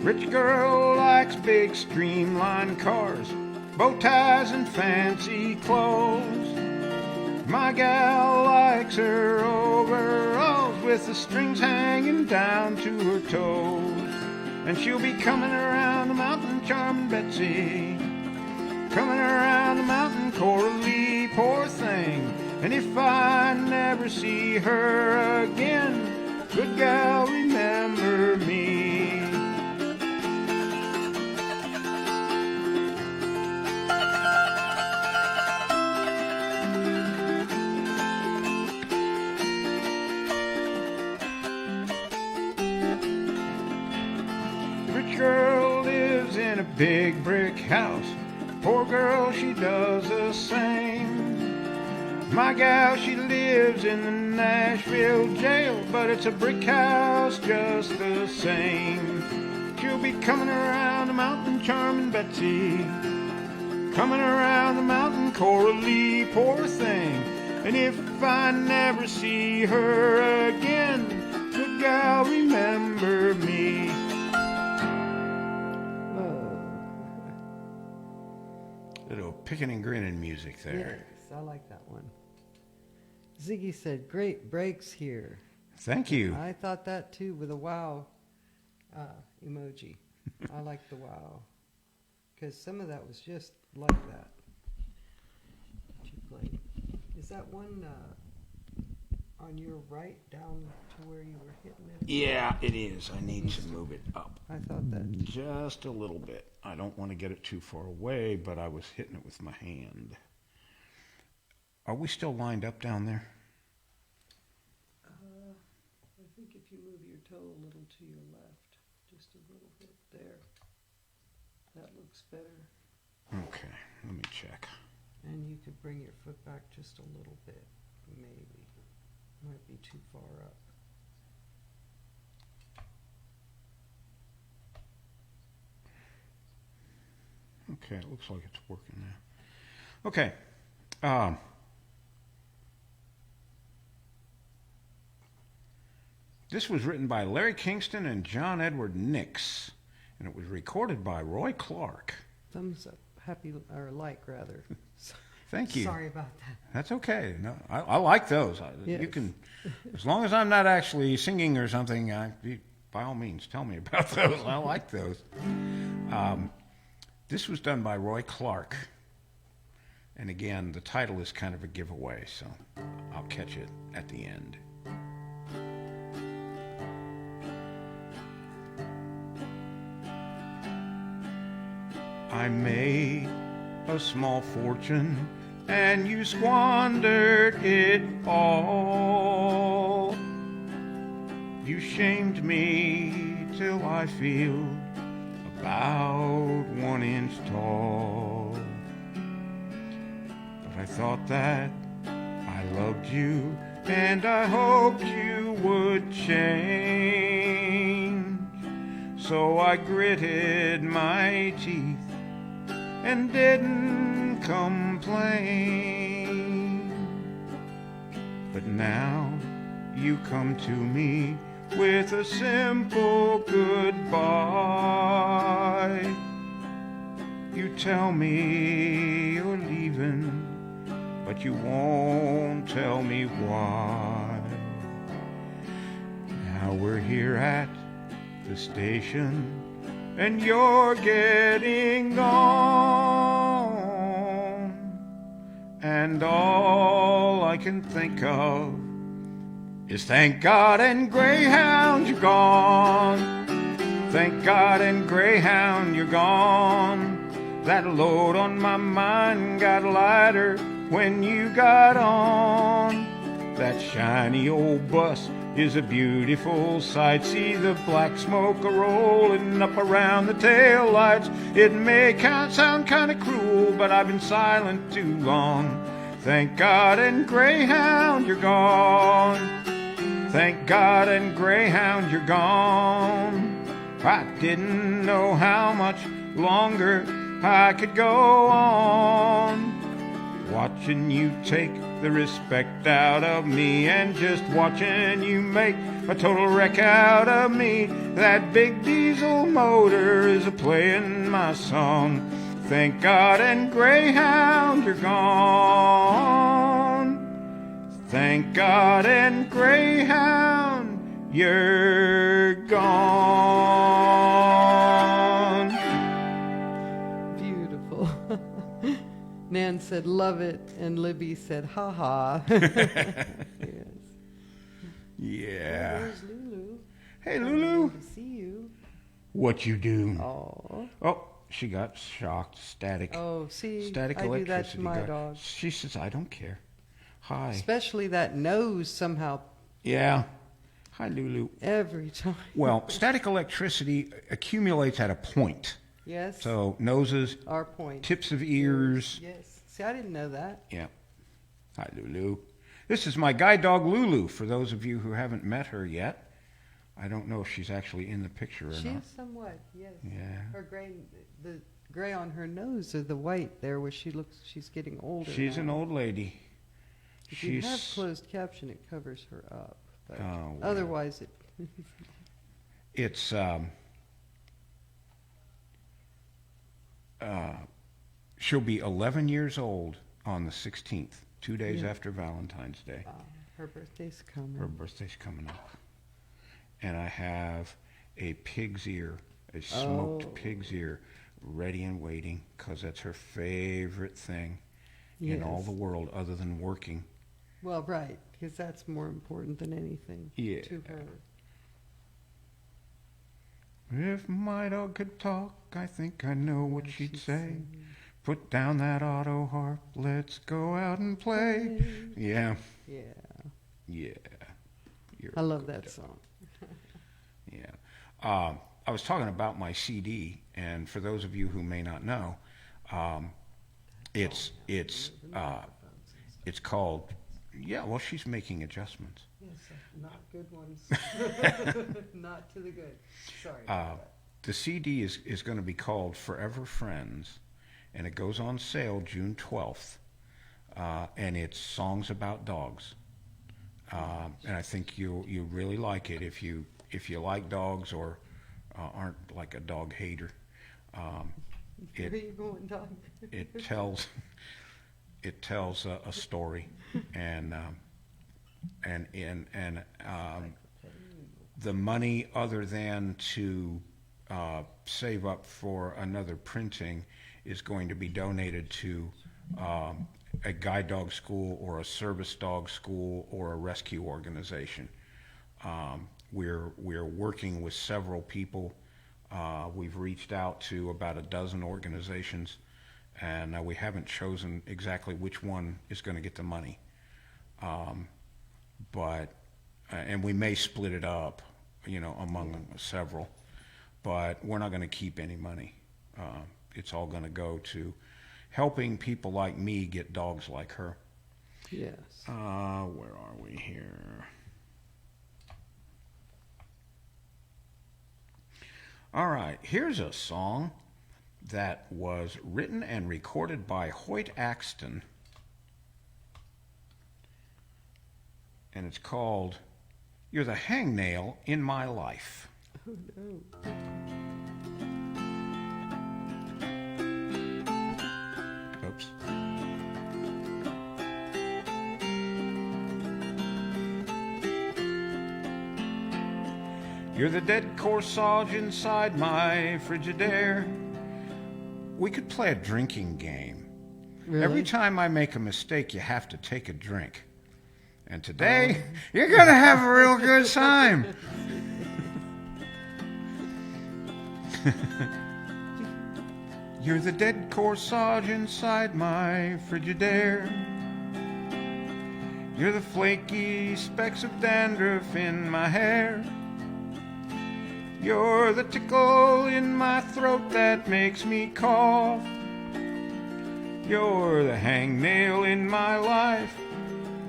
Rich girl likes big streamlined cars, bow ties and fancy clothes. My gal likes her overalls with the strings hanging down to her toes. And she'll be coming around the mountain, charming Betsy. Coming around the mountain, Coralie, poor thing. And if I never see her again, good gal, remember me. Rich girl lives in a big brick house. Poor girl, she does the same. My gal, she lives in the Nashville jail, but it's a brick house just the same. She'll be coming around the mountain, charming Betsy. Coming around the mountain, Coralie, poor thing. And if I never see her again, good gal, remember me. Little picking and grinning music there. Yes, I like that one. Ziggy said, great breaks here. Thank you. I thought that too with a wow emoji. I like the wow. Because some of that was just like that. That you played. Is that one on your right down to where you were hitting it? Yeah, it is. I need to move it up I thought that. just a little bit. I don't want to get it too far away, but I was hitting it with my hand. Are we still lined up down there? I think if you move your toe a little to your left, just a little bit there, that looks better. Okay, let me check. And you could bring your foot back just a little bit, maybe. Might be too far up. Okay, it looks like it's working now. Okay. This was written by Larry Kingston and John Edward Nix, and it was recorded by Roy Clark. Thumbs up, happy, or like rather. Thank you. Sorry about that. That's okay. No, I like those. Yes. You can, as long as I'm not actually singing or something, by all means, tell me about those. I like those. This was done by Roy Clark. And again, the title is kind of a giveaway, so I'll catch it at the end. I made a small fortune and you squandered it all. You shamed me till I feel about 1 inch tall. But I thought that I loved you and I hoped you would change. So I gritted my teeth and didn't complain. But now you come to me with a simple goodbye. You tell me you're leaving, but you won't tell me why. Now we're here at the station and you're getting gone, and all I can think of is thank God and Greyhound you're gone. Thank God and Greyhound you're gone. That load on my mind got lighter when you got on. That shiny old bus is a beautiful sight. See the black smoke a-rolling up around the tail lights. It may sound kind of cruel, but I've been silent too long. Thank God and Greyhound you're gone. Thank God and Greyhound you're gone. I didn't know how much longer I could go on, watching you take the respect out of me, and just watching you make a total wreck out of me. That big diesel motor is a playing my song. Thank God and Greyhound, you're gone. Thank God and Greyhound, you're gone. Beautiful. Nan said, love it, and Libby said, ha ha. Yes. Yeah. There's Lulu. Hey, Lulu. Good to see you. What you do? Oh. Oh, she got shocked. Static. Oh, see, Static I do that electricity. to my dog. She says, I don't care. Hi. Especially that nose somehow Yeah. Hi, Lulu. every time. Well, static electricity accumulates at a point. Yes. So noses, Our point. tips of ears. Yes. See, I didn't know that. Yeah. Hi, Lulu. This is my guide dog, Lulu, for those of you who haven't met her yet. I don't know if she's actually in the picture or She's not. somewhat, yes. Yeah. Her gray, the gray on her nose or the white there where she looks, she's getting older. She's now. an old lady. If you have closed caption, it covers her up. But Oh, well. otherwise, it. It's she'll be 11 years old on the 16th, 2 days Yeah. after Valentine's Day. Her birthday's coming. Her birthday's coming up. And I have a pig's ear, a smoked Oh. pig's ear, ready and waiting, because that's her favorite thing in all Yes. the world other than working. Well, right, because that's more important than anything Yeah. to her. If my dog could talk, I think I know what Yeah, she'd she'd say. say. Put down that auto harp, let's go out and play. Yeah, Yeah, yeah. You're I a love good that dog. song. Yeah. I was talking about my CD, and for those of you who may not know, it's called. Yeah, well, she's making adjustments. Yes, not good ones. Not to the good. Sorry. The CD is going to be called Forever Friends, and it goes on sale June 12th, and it's songs about dogs. And I think you really like it if you like dogs or aren't like a dog hater. Where are you going, dog? It tells a story, and the money, other than to save up for another printing, is going to be donated to a guide dog school or a service dog school or a rescue organization. We're working with several people. We've reached out to about a dozen organizations, and we haven't chosen exactly which one is going to get the money. And we may split it up, among several, but we're not going to keep any money. It's all going to go to helping people like me get dogs like her. Yes. Where are we here? All right, here's a song that was written and recorded by Hoyt Axton, and it's called "You're the Hangnail in My Life." Oh, no. Oops. You're the dead corsage inside my Frigidaire. We could play a drinking game. Really? Every time I make a mistake, you have to take a drink. And today, you're going to have a real good time. You're the dead corsage inside my Frigidaire. You're the flaky specks of dandruff in my hair. You're the tickle in my throat that makes me cough. You're the hangnail in my life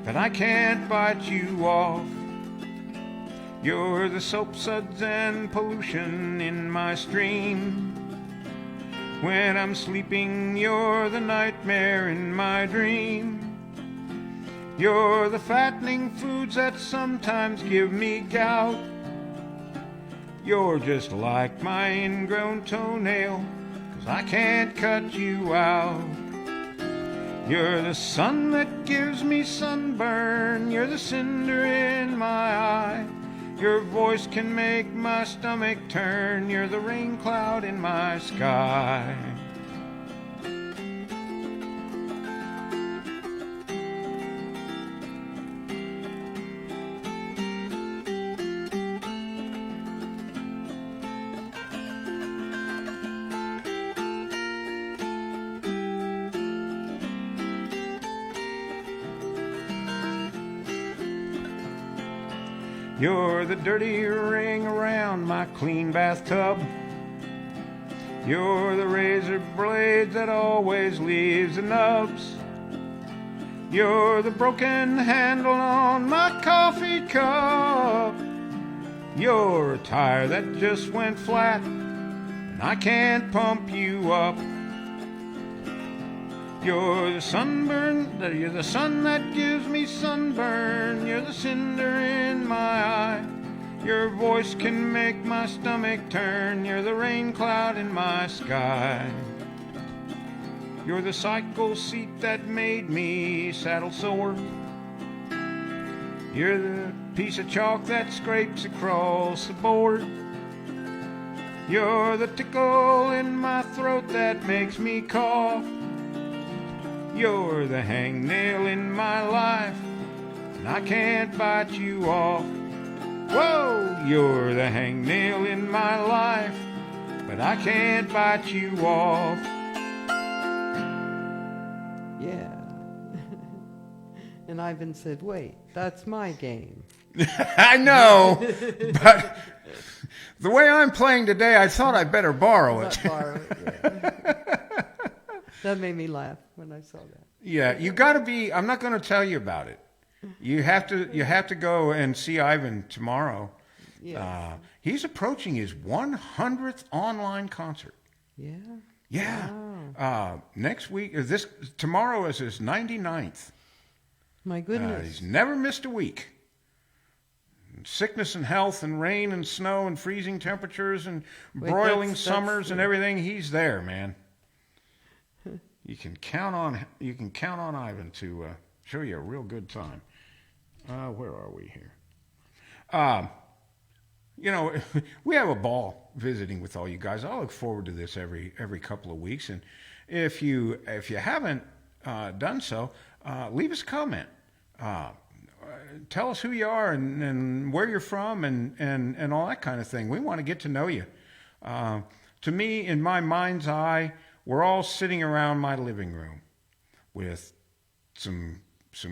that I can't bite you off. You're the soap suds and pollution in my stream. When I'm sleeping, you're the nightmare in my dream. You're the fattening foods that sometimes give me gout. You're just like my ingrown toenail, 'cause I can't cut you out. You're the sun that gives me sunburn. You're the cinder in my eye. Your voice can make my stomach turn. You're the rain cloud in my sky. You're the dirty ring around my clean bathtub. You're the razor blade that always leaves the nubs. You're the broken handle on my coffee cup. You're a tire that just went flat, and I can't pump you up. You're the sunburn, you're the sun that gives me sunburn. You're the cinder in my eye. Your voice can make my stomach turn. You're the rain cloud in my sky. You're the cycle seat that made me saddle sore. You're the piece of chalk that scrapes across the board. You're the tickle in my throat that makes me cough. You're the hangnail in my life, and I can't bite you off. Whoa, you're the hangnail in my life, but I can't bite you off. Yeah. And Ivan said, wait, that's my game. I know, but the way I'm playing today, I thought I better borrow it. Borrow it, yeah. That made me laugh when I saw that. Yeah, you got to be. I'm not going to tell you about it. You have to go and see Ivan tomorrow. Yeah. He's approaching his 100th online concert. Yeah. Yeah. Wow. Next week, tomorrow is his 99th. My goodness. He's never missed a week. Sickness and health and rain and snow and freezing temperatures and broiling summers and everything. He's there, man. You can count on Ivan to show you a real good time. Where are we here? We have a ball visiting with all you guys. I look forward to this every couple of weeks. And if you haven't done so, leave us a comment. Tell us who you are and where you're from and all that kind of thing. We want to get to know you. To me, in my mind's eye, we're all sitting around my living room with some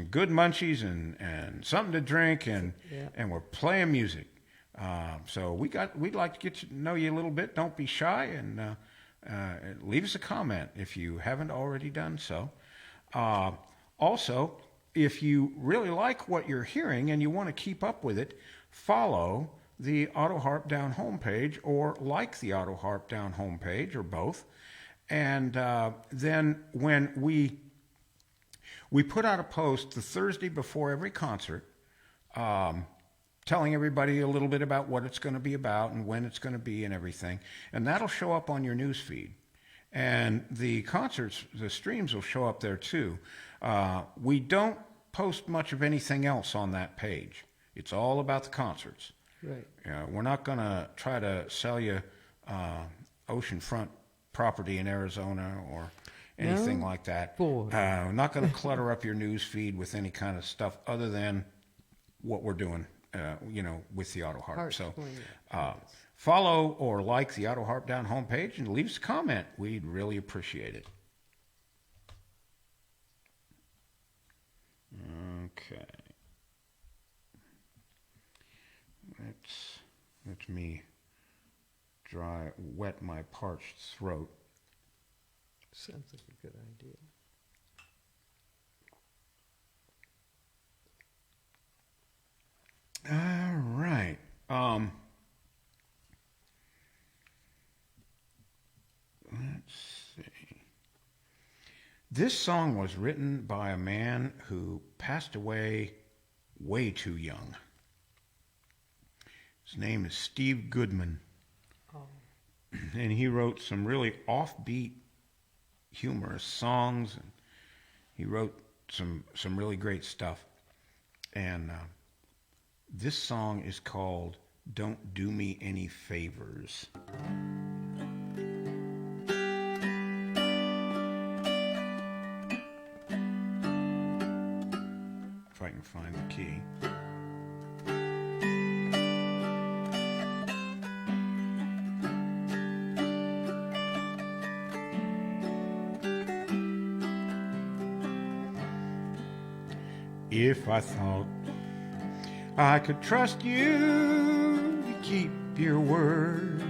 good munchies and something to drink and we're playing music. So we'd like to get to know you a little bit. Don't be shy and leave us a comment if you haven't already done so. Also, if you really like what you're hearing and you want to keep up with it, follow the Auto Harp Down homepage or like the Auto Harp Down homepage or both. And then when we put out a post the Thursday before every concert, telling everybody a little bit about what it's going to be about and when it's going to be and everything, and that'll show up on your news feed. And the concerts, the streams will show up there too. We don't post much of anything else on that page. It's all about the concerts. Right. We're not going to try to sell you oceanfront property in Arizona or anything like that. We're not going to clutter up your news feed with any kind of stuff other than what we're doing, with the Auto Harp. So follow or like the Auto Harp Down homepage and leave us a comment. We'd really appreciate it. Okay. Let me wet my parched throat. Sounds like a good idea. All right. Let's see. This song was written by a man who passed away way too young. His name is Steve Goodman. Oh. And he wrote some really offbeat, humorous songs. And he wrote some really great stuff. And this song is called Don't Do Me Any Favors. If I can find the key. If I thought I could trust you to keep your word,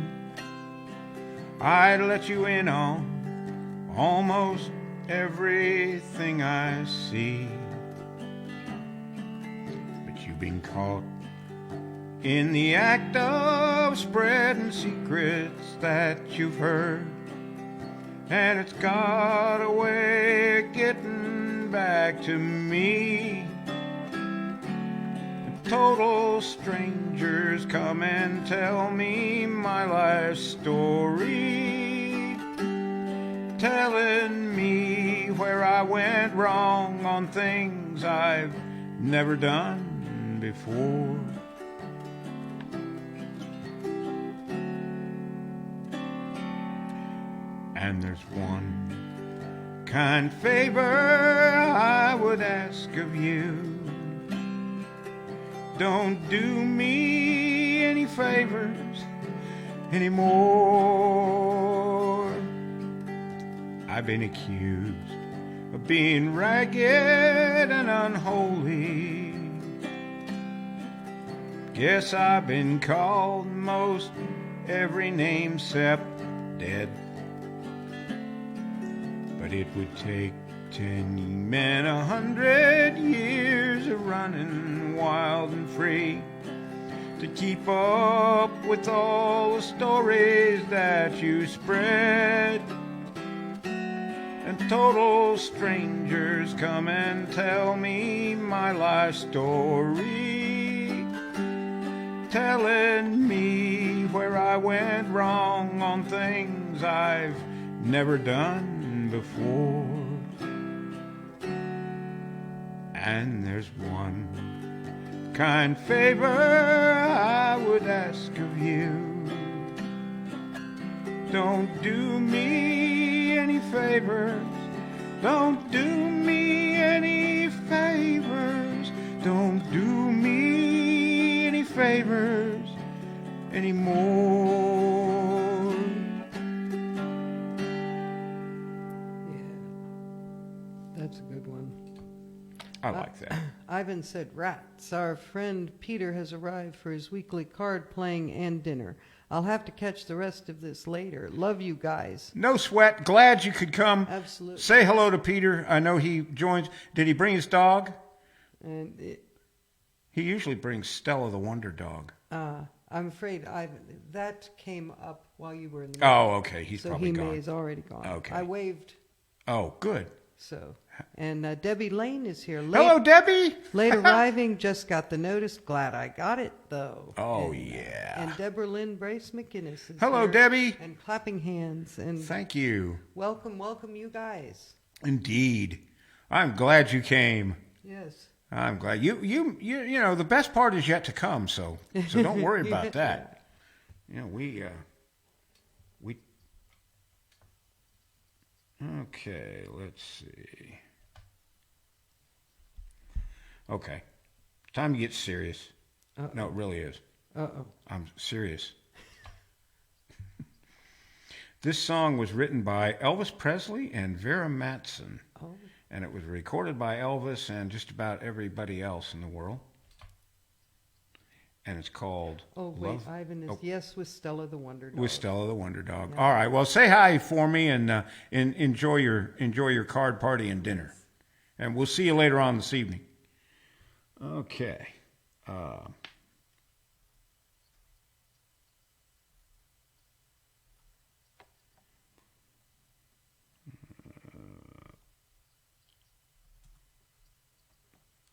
I'd let you in on almost everything I see. But you've been caught in the act of spreading secrets that you've heard, and it's got a way of getting back to me. Total strangers come and tell me my life story, telling me where I went wrong on things I've never done before. And there's one kind favor I would ask of you. Don't do me any favors anymore. I've been accused of being ragged and unholy. Guess I've been called most every name except dead. But it would take 10 men, 100 years of running wild and free to keep up with all the stories that you spread. And total strangers come and tell me my life story, telling me where I went wrong on things I've never done before. And there's one kind favor I would ask of you. Don't do me any favors. Don't do me any favors. Don't do me any favors anymore. Yeah, that's a good one. I like that. Ivan said, "Rats, our friend Peter has arrived for his weekly card playing and dinner. I'll have to catch the rest of this later. Love you guys." No sweat. Glad you could come. Absolutely. Say hello to Peter. I know he joins. Did he bring his dog? And He usually brings Stella the Wonder Dog. I'm afraid that came up while you were in the Oh, okay. He's so probably he gone. may has already gone. Okay. I waved, Oh, good. so. And Debbie Lane is here. Hello, Debbie. Late arriving, just got the notice. Glad I got it, though. Oh, And, yeah. And Deborah Lynn Brace McInnes is Hello, here. Debbie. And clapping hands. And Thank you. welcome you guys. Indeed. I'm glad you came. Yes. I'm glad you know the best part is yet to come. So don't worry about Yeah. that. You know we. Okay, let's see. Okay, time to get serious. Uh-oh. No, it really is. Uh-oh. I'm serious. This song was written by Elvis Presley and Vera Matson. Oh. And it was recorded by Elvis and just about everybody else in the world. And it's called Oh, wait, Love Ivan is, yes, with Stella the Wonder Dog. with Stella the Wonder Dog. Yeah. All right, well, say hi for me and enjoy your card party and dinner. And we'll see you later on this evening. Okay.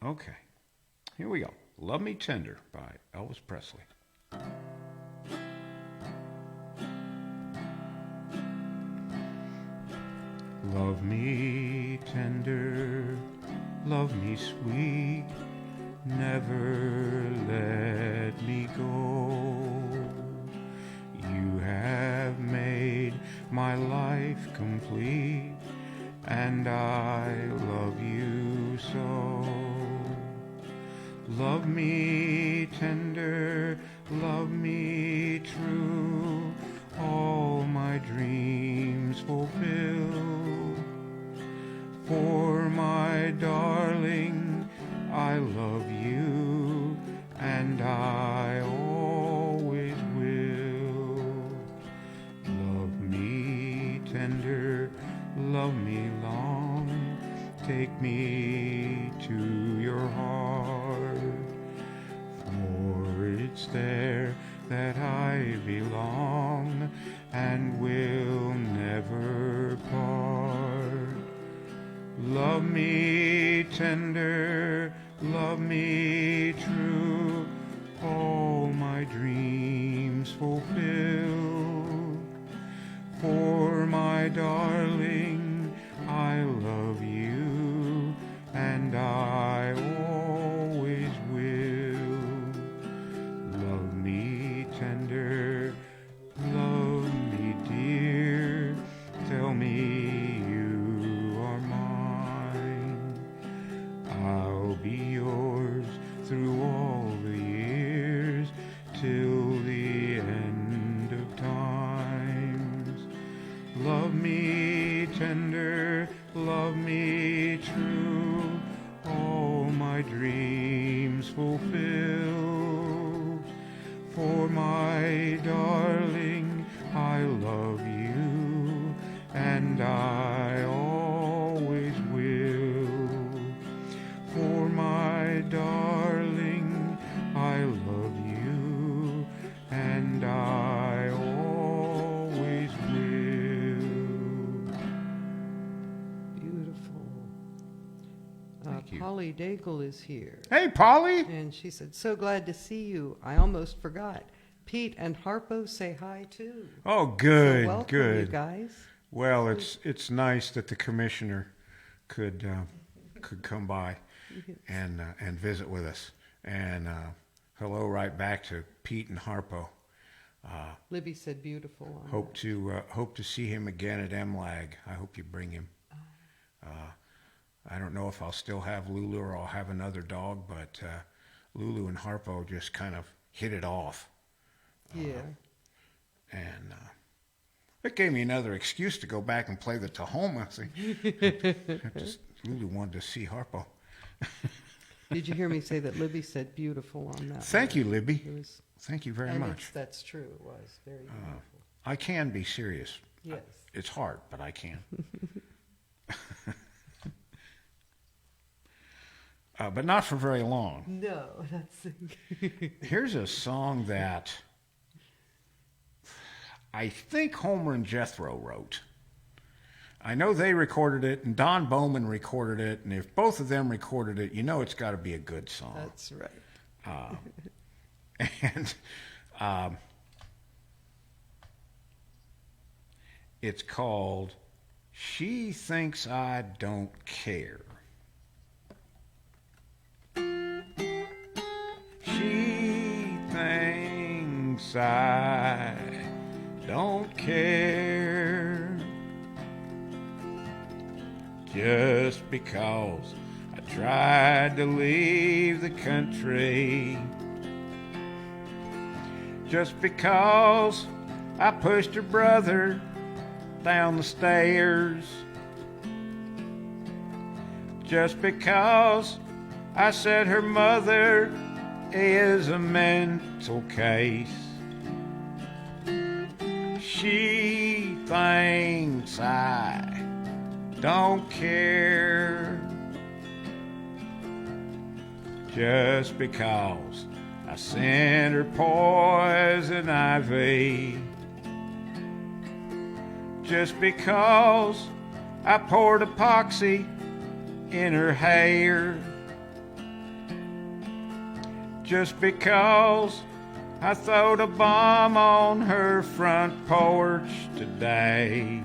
Okay. Here we go. Love Me Tender by Elvis Presley. Love me tender, love me sweet, never let me go. You have made my life complete, and I love you so. Love me tender, love me true, all my dreams fulfill. For my darling, I love you, and I always will. Love me tender, love me long, take me to your heart, for it's there that I belong and will never part. Love me tender, love me true, all my dreams fulfill. For my darling, I love you, and I always will. Love me tender, love me dear, tell me you are mine. I'll be yours through all the years, till the end of times. Love me tender, love me true, all my dreams fulfill. For my darling, I love you, and I always will. For my darling, I love you, and I always will. Beautiful. Thank you. Polly Daigle is here. Hey, Polly! And she said, so glad to see you. I almost forgot. Pete and Harpo say hi, too. Oh, good, So welcome, good. you guys. Well, it's nice that the commissioner could come by and visit with us. And hello right back to Pete and Harpo. Libby said beautiful. On Hope to see him again at MLAG. I hope you bring him. I don't know if I'll still have Lulu or I'll have another dog, but Lulu and Harpo just kind of hit it off. Yeah. And it gave me another excuse to go back and play the Tahoma. Lulu wanted to see Harpo. Did you hear me say that Libby said beautiful on that? Thank you, Libby. It was, Thank you very and much. that's true. It was very beautiful. I can be serious. Yes. It's hard, but I can. But not for very long. No, that's. Here's a song that I think Homer and Jethro wrote. I know they recorded it, and Don Bowman recorded it, and if both of them recorded it, you know it's got to be a good song. That's right. And it's called She Thinks I Don't Care. She thinks I don't care just because I tried to leave the country, just because I pushed her brother down the stairs, just because I said her mother is a mental case. She thinks I don't care just because I sent her poison ivy, just because I poured epoxy in her hair, just because I throwed a bomb on her front porch today.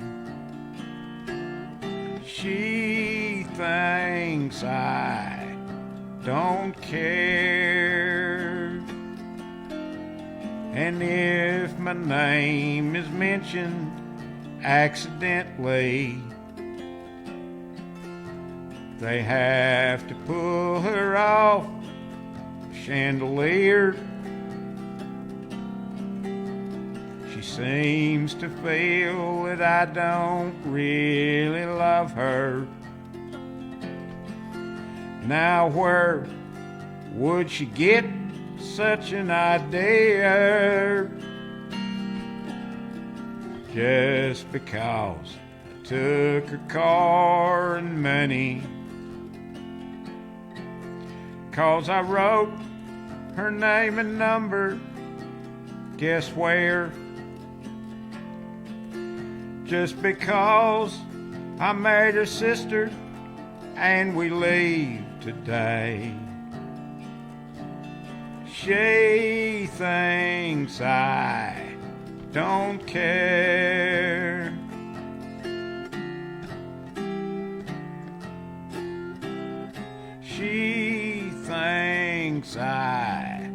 She thinks I don't care, and if my name is mentioned accidentally, they have to pull her off the chandelier. She seems to feel that I don't really love her. Now where would she get such an idea? Just because I took her car and money, 'cause I wrote her name and number, guess where? Just because I married her sister and we leave today. She thinks I don't care. She thinks I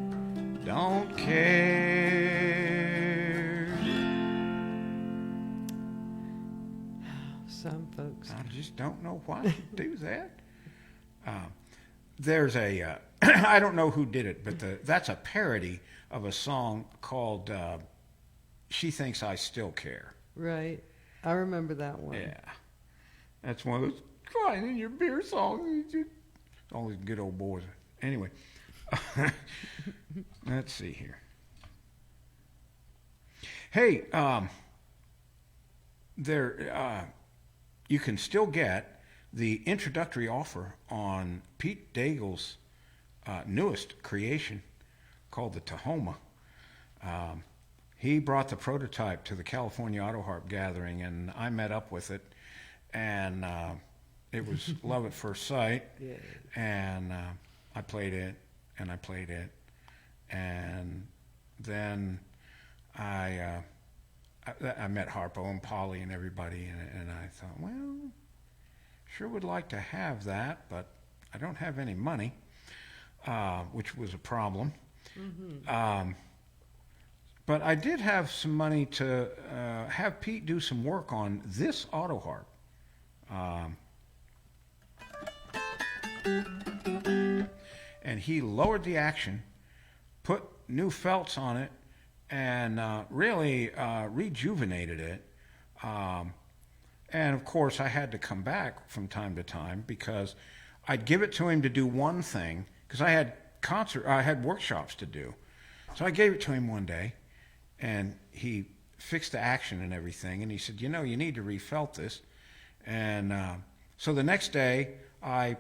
don't care. Some folks. I just don't know why you do that. There's a, I don't know who did it, but that's a parody of a song called She Thinks I Still Care. Right. I remember that one. Yeah. That's one of those crying in your beer songs. All these good old boys. Anyway, let's see here. Hey, you can still get the introductory offer on Pete Daigle's newest creation called the Tahoma. He brought the prototype to the California Auto Harp Gathering, and I met up with it, and it was love at first sight. Yeah. And I played it, and I played it, and then I met Harpo and Polly and everybody, and I thought, well, sure would like to have that, but I don't have any money, which was a problem. Mm-hmm. But I did have some money to have Pete do some work on this auto harp. And he lowered the action, put new felts on it, and really rejuvenated it. And of course, I had to come back from time to time because I'd give it to him to do one thing because I had workshops to do. So I gave it to him one day, and he fixed the action and everything. And he said, you need to refelt this. And so the next day, I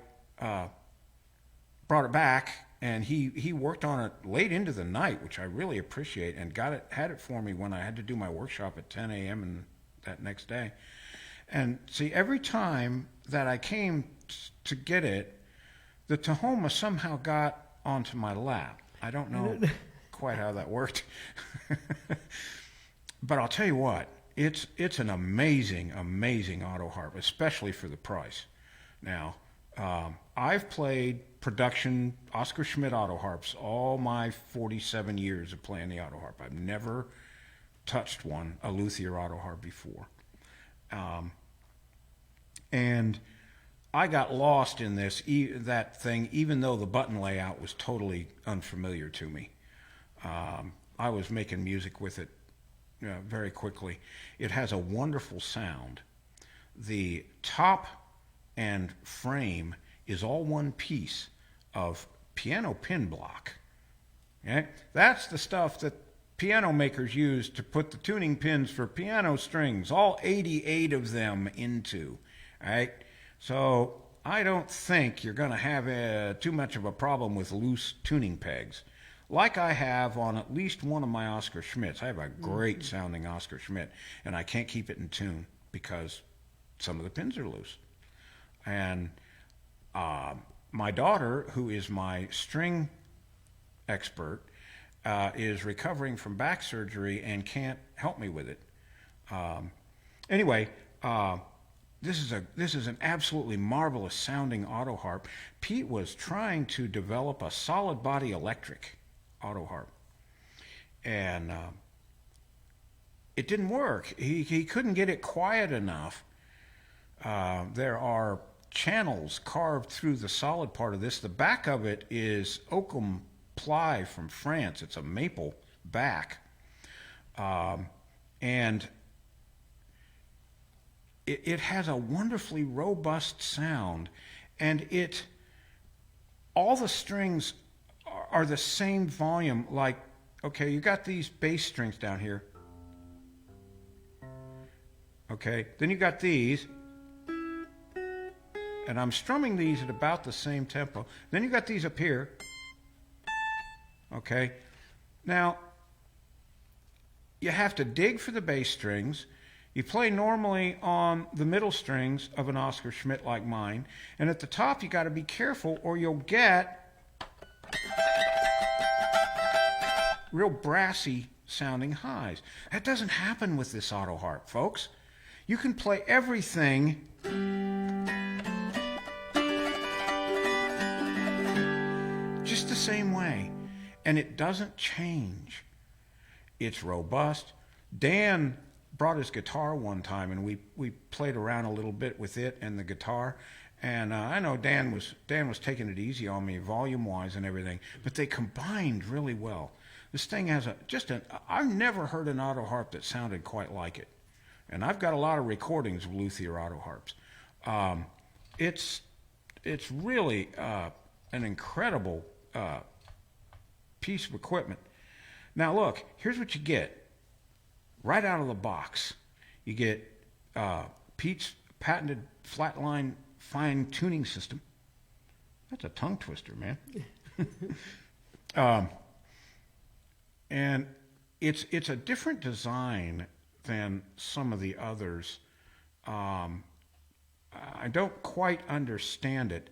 brought it back, and he worked on it late into the night, which I really appreciate, and had it for me when I had to do my workshop at 10 a.m. and that next day. And see, every time that I came to get it, the Tahoma somehow got onto my lap. I don't know quite how that worked. But I'll tell you what, it's an amazing, amazing auto harp, especially for the price. Now, I've played production Oscar Schmidt auto harps all my 47 years of playing the auto harp. I've never touched a luthier auto harp before. And I got lost in that thing, even though the button layout was totally unfamiliar to me. I was making music with it very quickly. It has a wonderful sound. The top and frame is all one piece of piano pin block. Okay? That's the stuff that piano makers use to put the tuning pins for piano strings, all 88 of them into. All right? So I don't think you're going to have too much of a problem with loose tuning pegs, like I have on at least one of my Oscar Schmidts. I have a great sounding Oscar Schmidt, and I can't keep it in tune because some of the pins are loose. And my daughter, who is my string expert, is recovering from back surgery and can't help me with it. Anyway, this is an absolutely marvelous sounding auto harp. Pete was trying to develop a solid body electric auto harp, and it didn't work. He couldn't get it quiet enough. There are channels carved through the solid part of this. The back of it is Oakham ply from France. It's a maple back, and it has a wonderfully robust sound, and all the strings are the same volume. Like, okay, you got these bass strings down here. Okay, then you got these, and I'm strumming these at about the same tempo. Then you got these up here. Okay, now you have to dig for the bass strings. You play normally on the middle strings of an Oscar Schmidt like mine, and at the top you got to be careful or you'll get real brassy sounding highs. That doesn't happen with this auto harp, folks. You can play everything just the same way, and it doesn't change. It's robust. Dan brought his guitar one time, and we played around a little bit with it and the guitar. And I know Dan was taking it easy on me volume-wise and everything, but they combined really well. This thing has I've never heard an auto harp that sounded quite like it. And I've got a lot of recordings of luthier auto harps. It's really an incredible piece of equipment. Now look, here's what you get right out of the box. You get Pete's patented flatline fine tuning system. That's a tongue twister, man. And it's a different design than some of the others. I don't quite understand it.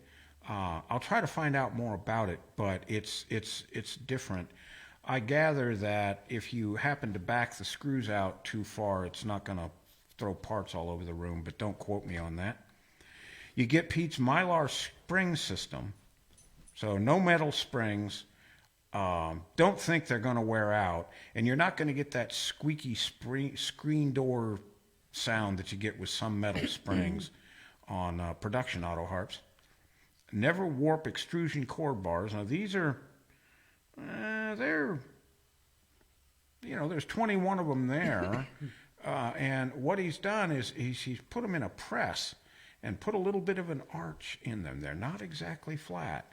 I'll try to find out more about it, but it's different. I gather that if you happen to back the screws out too far, it's not going to throw parts all over the room, but don't quote me on that. You get Pete's Mylar spring system, so no metal springs. Don't think they're going to wear out, and you're not going to get that squeaky screen door sound that you get with some metal springs on production auto harps. Never warp extrusion chord bars. Now these are, there's 21 of them there, and what he's done is he's put them in a press and put a little bit of an arch in them. They're not exactly flat.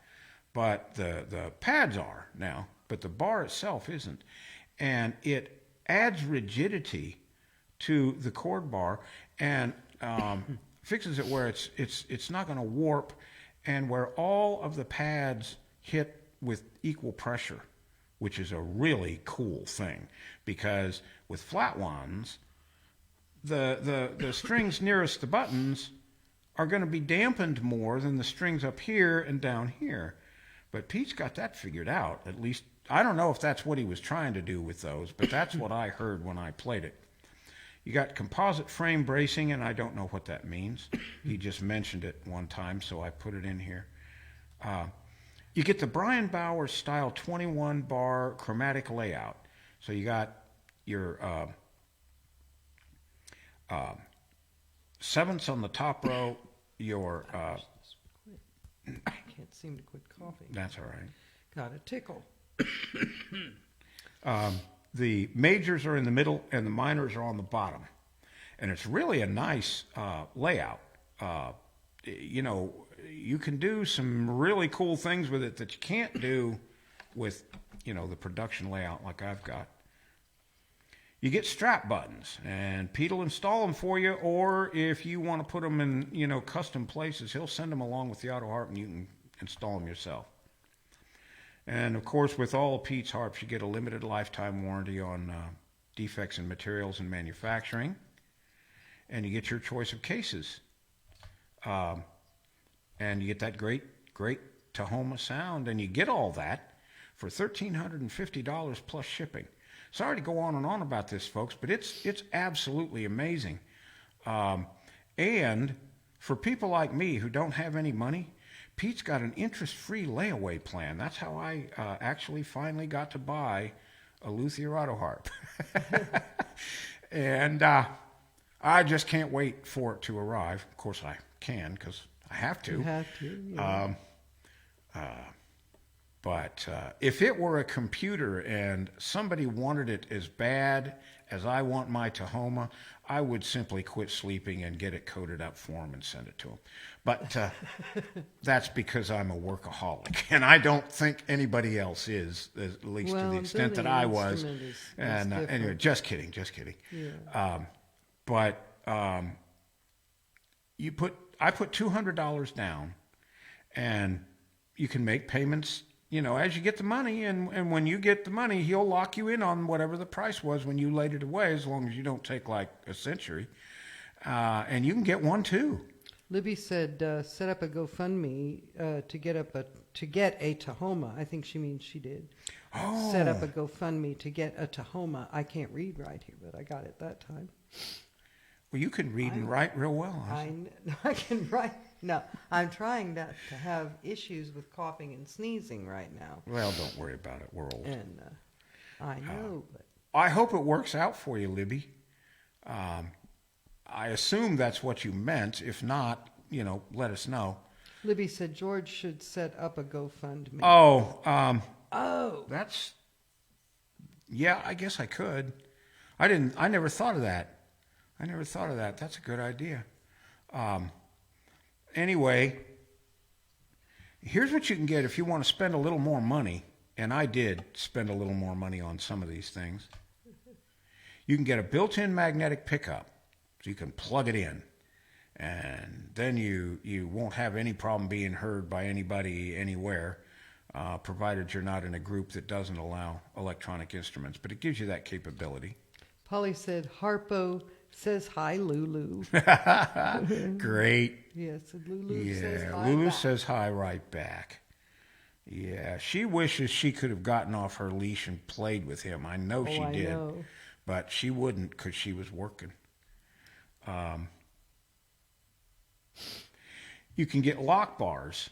But the pads are now, but the bar itself isn't. And it adds rigidity to the chord bar and fixes it where it's not going to warp, and where all of the pads hit with equal pressure, which is a really cool thing, because with flat ones, the strings nearest the buttons are going to be dampened more than the strings up here and down here. But Pete's got that figured out. At least, I don't know if that's what he was trying to do with those, but that's what I heard when I played it. You got composite frame bracing, and I don't know what that means. He just mentioned it one time, so I put it in here. You get the Brian Bowers style 21-bar chromatic layout. So you got your sevenths on the top row, your... I can't seem to quit coughing. That's all right. Got a tickle. The majors are in the middle and the minors are on the bottom. And it's really a nice layout. You can do some really cool things with it that you can't do with, the production layout like I've got. You get strap buttons, and Pete will install them for you, or if you want to put them in, custom places, he'll send them along with the auto harp and you can install them yourself. And of course, with all of Pete's harps, you get a limited lifetime warranty on defects in materials and manufacturing, and you get your choice of cases. And you get that great Tahoma sound, and you get all that for $1,350 plus shipping. Sorry to go on and on about this, folks, but it's absolutely amazing. And for people like me who don't have any money, Pete's got an interest-free layaway plan. That's how I actually finally got to buy a Luthier Auto Harp. And I just can't wait for it to arrive. Of course I can, because I have to. You have to. Yeah. But if it were a computer and somebody wanted it as bad as I want my Tahoma, I would simply quit sleeping and get it coded up for them and send it to them. But that's because I'm a workaholic, and I don't think anybody else is, at least to the extent that I was. And anyway, just kidding. Yeah. But I put $200 down, and you can make payments, as you get the money, and when you get the money, he'll lock you in on whatever the price was when you laid it away, as long as you don't take like a century. And you can get one too. Libby said, set up a GoFundMe to get a Tahoma. I think she means she did. Oh. Set up a GoFundMe to get a Tahoma. I can't read right here, but I got it that time. Well, you can read and write real well. I can write. No, I'm trying not to have issues with coughing and sneezing right now. Well, don't worry about it. We're old. And I know, but I hope it works out for you, Libby. I assume that's what you meant. If not, let us know. Libby said George should set up a GoFundMe. Oh, yeah, I guess I could. I never thought of that. That's a good idea. Anyway, here's what you can get if you want to spend a little more money, and I did spend a little more money on some of these things. You can get a built-in magnetic pickup, so you can plug it in, and then you won't have any problem being heard by anybody anywhere, provided you're not in a group that doesn't allow electronic instruments, but it gives you that capability. Polly said Harpo says hi, Lulu. Great. Yes, Lulu Yeah, says hi. Lulu back. says hi right back. Yeah, she wishes she could have gotten off her leash and played with him. I know she I did, know. but she wouldn't because she was working. You can get lock bars,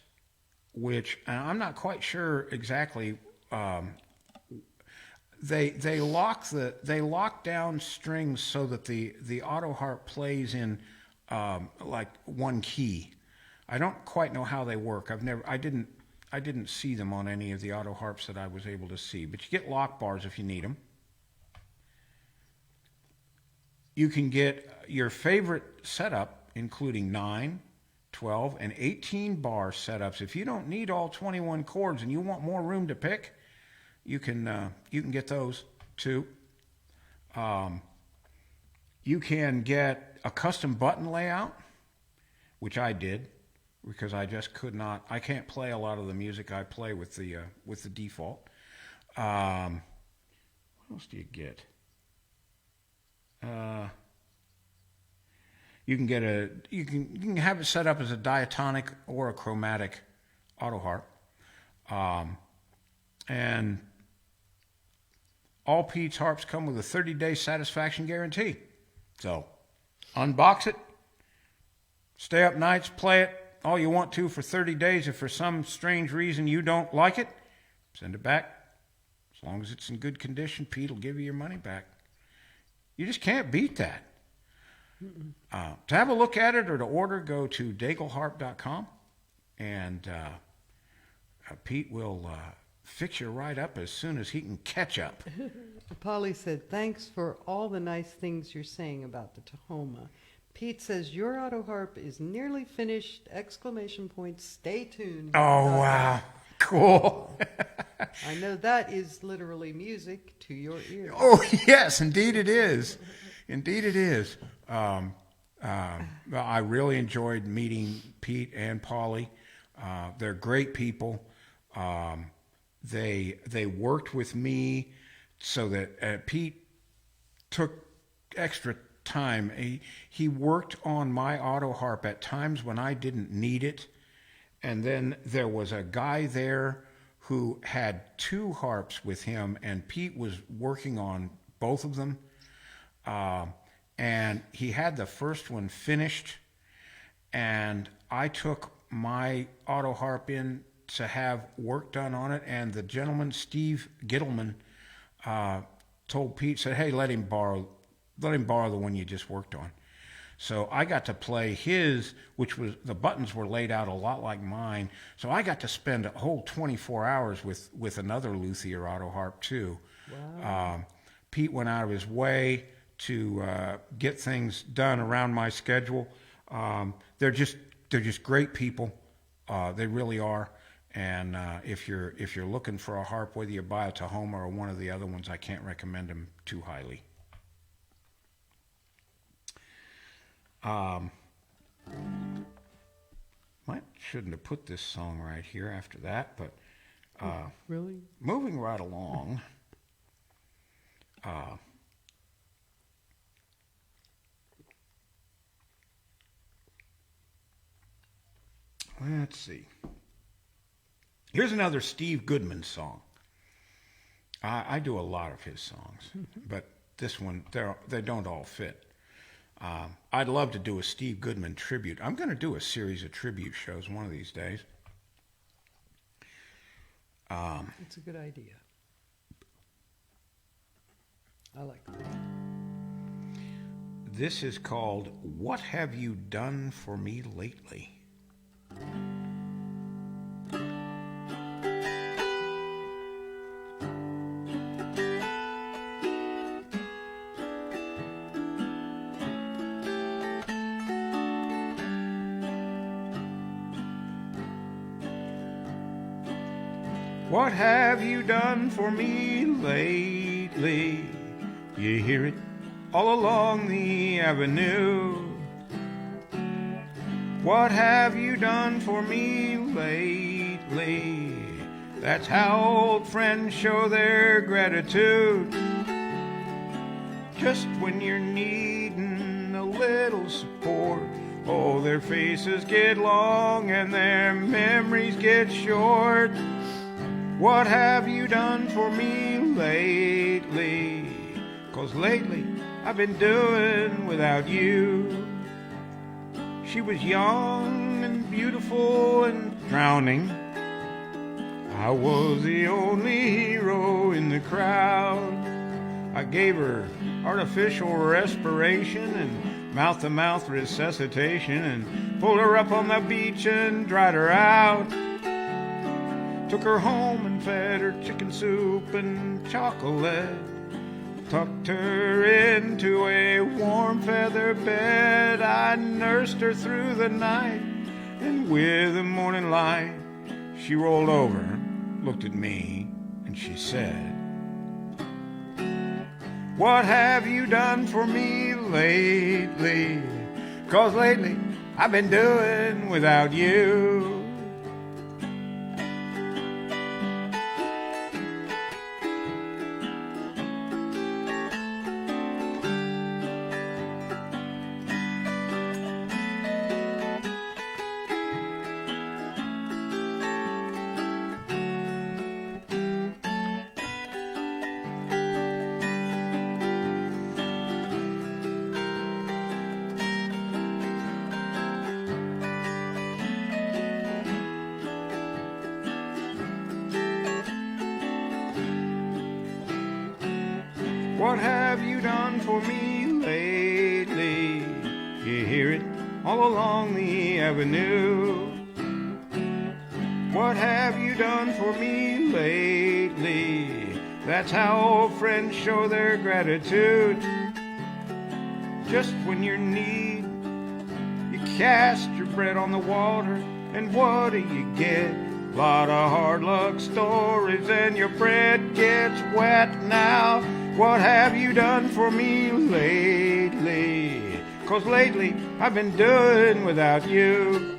which I'm not quite sure exactly. They lock down strings so that the auto harp plays in like one key. I don't quite know how they work. I didn't see them on any of the auto harps that I was able to see. But you get lock bars if you need them. You can get your favorite setup, including 9, 12, and 18 bar setups. If you don't need all 21 chords and you want more room to pick, you can get those too. You can get a custom button layout, which I did because I just could not. I can't play a lot of the music I play with the default. What else do you get? You can have it set up as a diatonic or a chromatic auto harp, and all Pete's harps come with a 30-day satisfaction guarantee. So, unbox it, stay up nights, play it all you want to for 30 days. If for some strange reason you don't like it, send it back. As long as it's in good condition, Pete will give you your money back. You just can't beat that. To have a look at it or to order, go to dagelharp.com, and Pete will fix you right up as soon as he can catch up. Polly said, thanks for all the nice things you're saying about the Tahoma. Pete says, your auto harp is nearly finished! ! Stay tuned. Oh, wow. Cool. I know that is literally music to your ears. Oh, yes, indeed it is. Indeed it is. I really enjoyed meeting Pete and Polly. They're great people. They worked with me so that Pete took extra time. He worked on my auto harp at times when I didn't need it. And then there was a guy there who had 2 harps with him, and Pete was working on both of them. And he had the first one finished, and I took my auto harp in to have work done on it, and the gentleman, Steve Gittleman, told Pete, said, hey, let him borrow the one you just worked on. So I got to play his, which was, the buttons were laid out a lot like mine. So I got to spend a whole 24 hours with another luthier auto harp too. Wow. Pete went out of his way to get things done around my schedule. They're just great people. They really are. And if you're looking for a harp, whether you buy a Tahoma or one of the other ones, I can't recommend them too highly. Shouldn't have put this song right here after that, but Really? moving right along. Let's see. Here's another Steve Goodman song. I do a lot of his songs, but this one, they don't all fit. I'd love to do a Steve Goodman tribute. I'm going to do a series of tribute shows one of these days. It's a good idea. I like that. This is called What Have You Done For Me Lately? What have you done for me lately? You hear it all along the avenue. What have you done for me lately? That's how old friends show their gratitude. Just when you're needing a little support, oh, their faces get long and their memories get short. What have you done for me lately? 'Cause lately I've been doing without you. She was young and beautiful and drowning. I was the only hero in the crowd. I gave her artificial respiration and mouth-to-mouth resuscitation and pulled her up on the beach and dried her out. Took her home and fed her chicken soup and chocolate. Tucked her into a warm feather bed. I nursed her through the night, and with the morning light, she rolled over, looked at me, and she said, what have you done for me lately? 'Cause lately I've been doing without you. What have you done for me lately? You hear it all along the avenue. What have you done for me lately? That's how old friends show their gratitude. Just when you're in need, you cast your bread on the water, and what do you get? A lot of hard luck stories, and your bread gets wet now. What have you done for me lately? 'Cause lately I've been doing without you.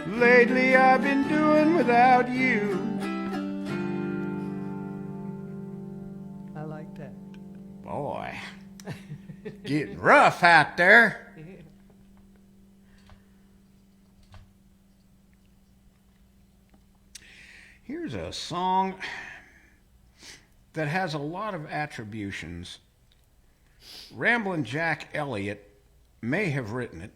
Lately I've been doing without you. I like that. Boy, getting rough out there. Here's a song that has a lot of attributions. Ramblin' Jack Elliott may have written it.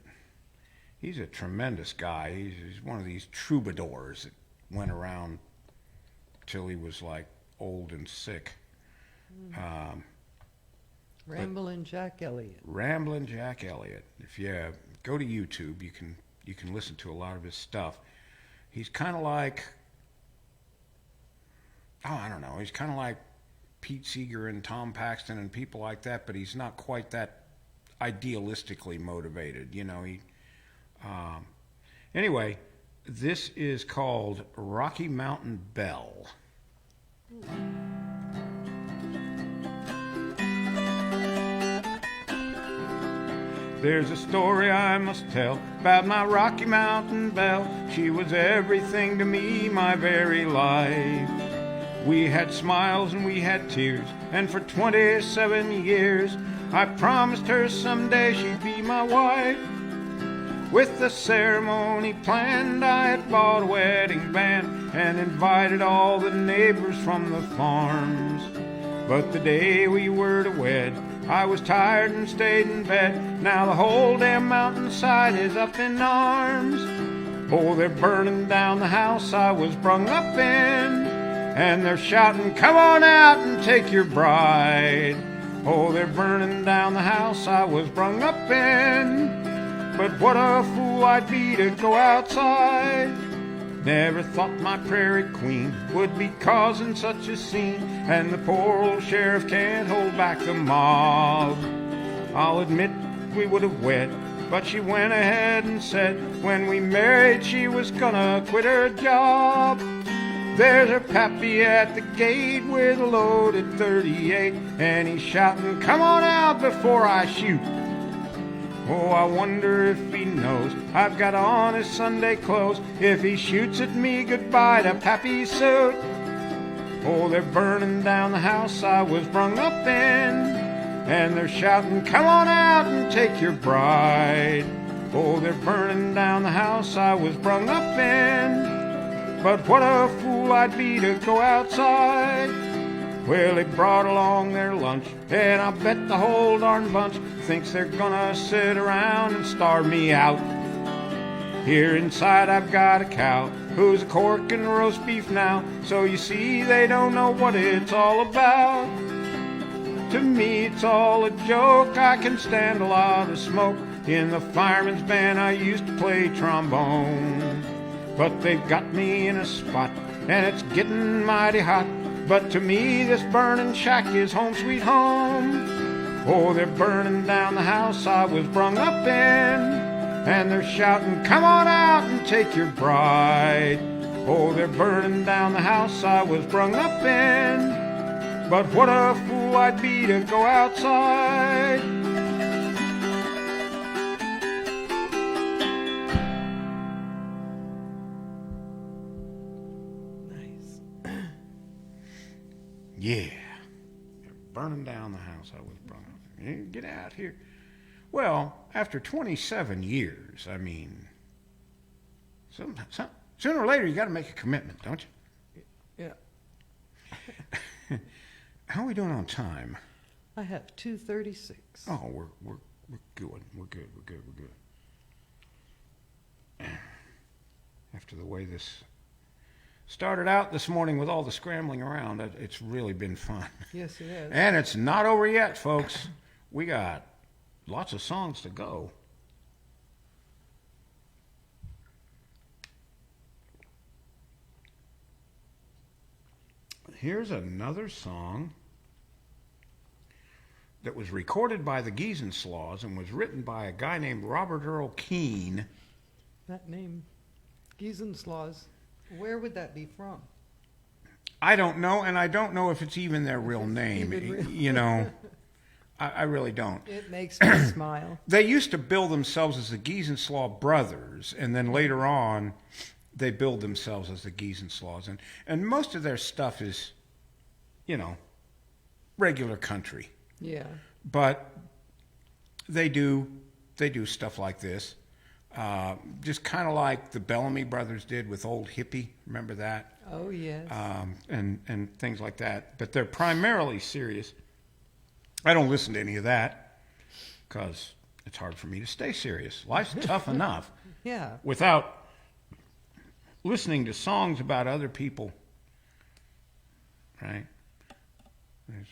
He's a tremendous guy. He's one of these troubadours that went around till he was like old and sick. Ramblin' Jack Elliott. Ramblin' Jack Elliott. If you go to YouTube, you can listen to a lot of his stuff. He's kind of like, I don't know. He's kind of like Pete Seeger and Tom Paxton and people like that, but he's not quite that idealistically motivated. Anyway, this is called Rocky Mountain Belle. There's a story I must tell about my Rocky Mountain Belle. She was everything to me, my very life. We had smiles and we had tears, and for 27 years I promised her someday she'd be my wife. With the ceremony planned, I had bought a wedding band and invited all the neighbors from the farms. But the day we were to wed, I was tired and stayed in bed. Now the whole damn mountainside is up in arms. Oh, they're burning down the house I was brung up in, and they're shouting, come on out and take your bride. Oh, they're burning down the house I was brung up in, but what a fool I'd be to go outside. Never thought my prairie queen would be causing such a scene, and the poor old sheriff can't hold back the mob. I'll admit we would have wed, but she went ahead and said when we married she was gonna quit her job. There's her pappy at the gate with a loaded 38, and he's shouting, come on out before I shoot. Oh, I wonder if he knows I've got on his Sunday clothes, if he shoots at me goodbye to Pappy's suit. Oh, they're burning down the house I was brung up in, and they're shouting, come on out and take your bride. Oh, they're burning down the house I was brung up in, but what a fool I'd be to go outside. Well, they brought along their lunch, and I bet the whole darn bunch thinks they're gonna sit around and starve me out. Here inside I've got a cow who's a corking roast beef now, so you see they don't know what it's all about. To me it's all a joke, I can stand a lot of smoke. In the fireman's band I used to play trombone, but they've got me in a spot, and it's getting mighty hot. But to me this burning shack is home sweet home. Oh, they're burning down the house I was brung up in, and they're shouting, come on out and take your bride. Oh, they're burning down the house I was brung up in, but what a fool I'd be to go outside. Yeah, they're burning down the house I was brought up in. Get out here. Well, after 27 years, I mean, sooner or later you got to make a commitment, don't you? Yeah. How are we doing on time? I have 2:36. Oh, we're good. We're good. After the way this started out this morning with all the scrambling around, it's really been fun. Yes, it is. And it's not over yet, folks. We got lots of songs to go. Here's another song that was recorded by the Geezenslaws and was written by a guy named Robert Earl Keen. That name, Geezenslaws, where would that be from? I don't know, and I don't know if it's even their real name. You know, I really don't. It makes me smile. They used to bill themselves as the Geezenslaw Brothers, and then later on, they billed themselves as the Geezenslaws. And most of their stuff is, you know, regular country. Yeah. But they do stuff like this. just kind of like the Bellamy Brothers did with Old Hippie. Remember that? Oh, yes. And things like that. But they're primarily serious. I don't listen to any of that because it's hard for me to stay serious. Life's tough enough Yeah. without listening to songs about other people. Right?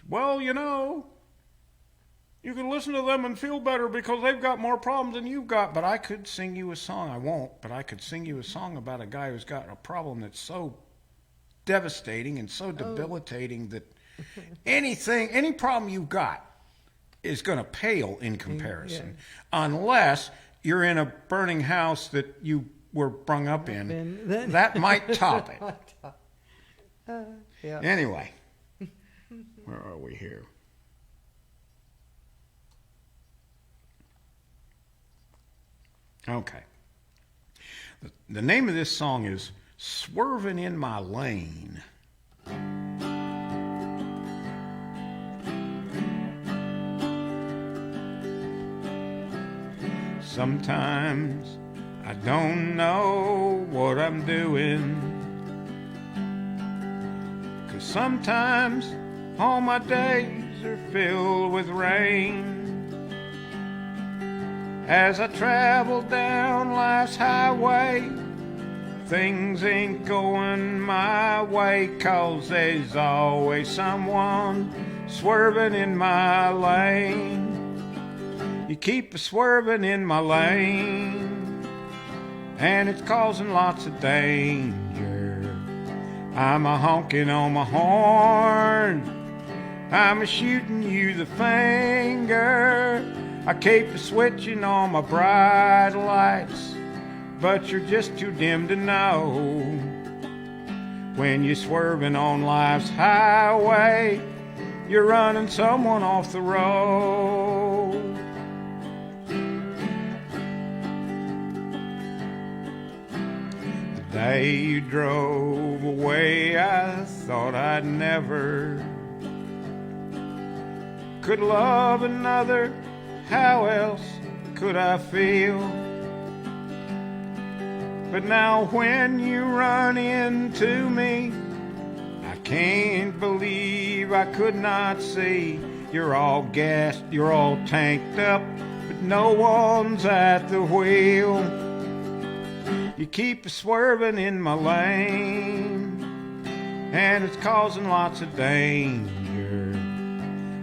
Well, you know, you can listen to them and feel better because they've got more problems than you've got. But I could sing you a song. I won't, but I could sing you a song about a guy who's got a problem that's so devastating and so debilitating that any problem you've got is going to pale in comparison. Unless you're in a burning house that you were brung up in. That might top it. Yeah. Anyway, where are we here? Okay. The name of this song is Swerving in My Lane. Sometimes I don't know what I'm doing, 'cause sometimes all my days are filled with rain. As I travel down life's highway, things ain't going my way, 'cause there's always someone swerving in my lane. You keep a swerving in my lane, and it's causing lots of danger. I'm a honking on my horn, I'm a shooting you the finger. I keep a switching on my bright lights, but you're just too dim to know. When you're swerving on life's highway, you're running someone off the road. The day you drove away, I thought I'd never could love another. How else could I feel? But now when you run into me, I can't believe I could not see. You're all gassed, you're all tanked up, but no one's at the wheel. You keep swerving in my lane, and it's causing lots of danger.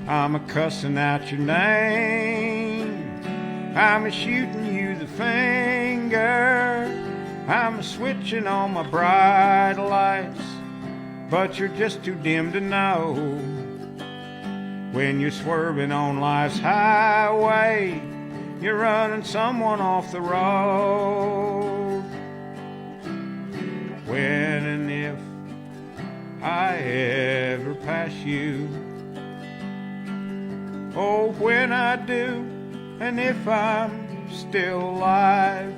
I'm a cussing out your name, I'm a shooting you the finger, I'm a switching on my bright lights, but you're just too dim to know. When you're swerving on life's highway, you're running someone off the road. When and if I ever pass you, oh, when I do, and if I'm still alive,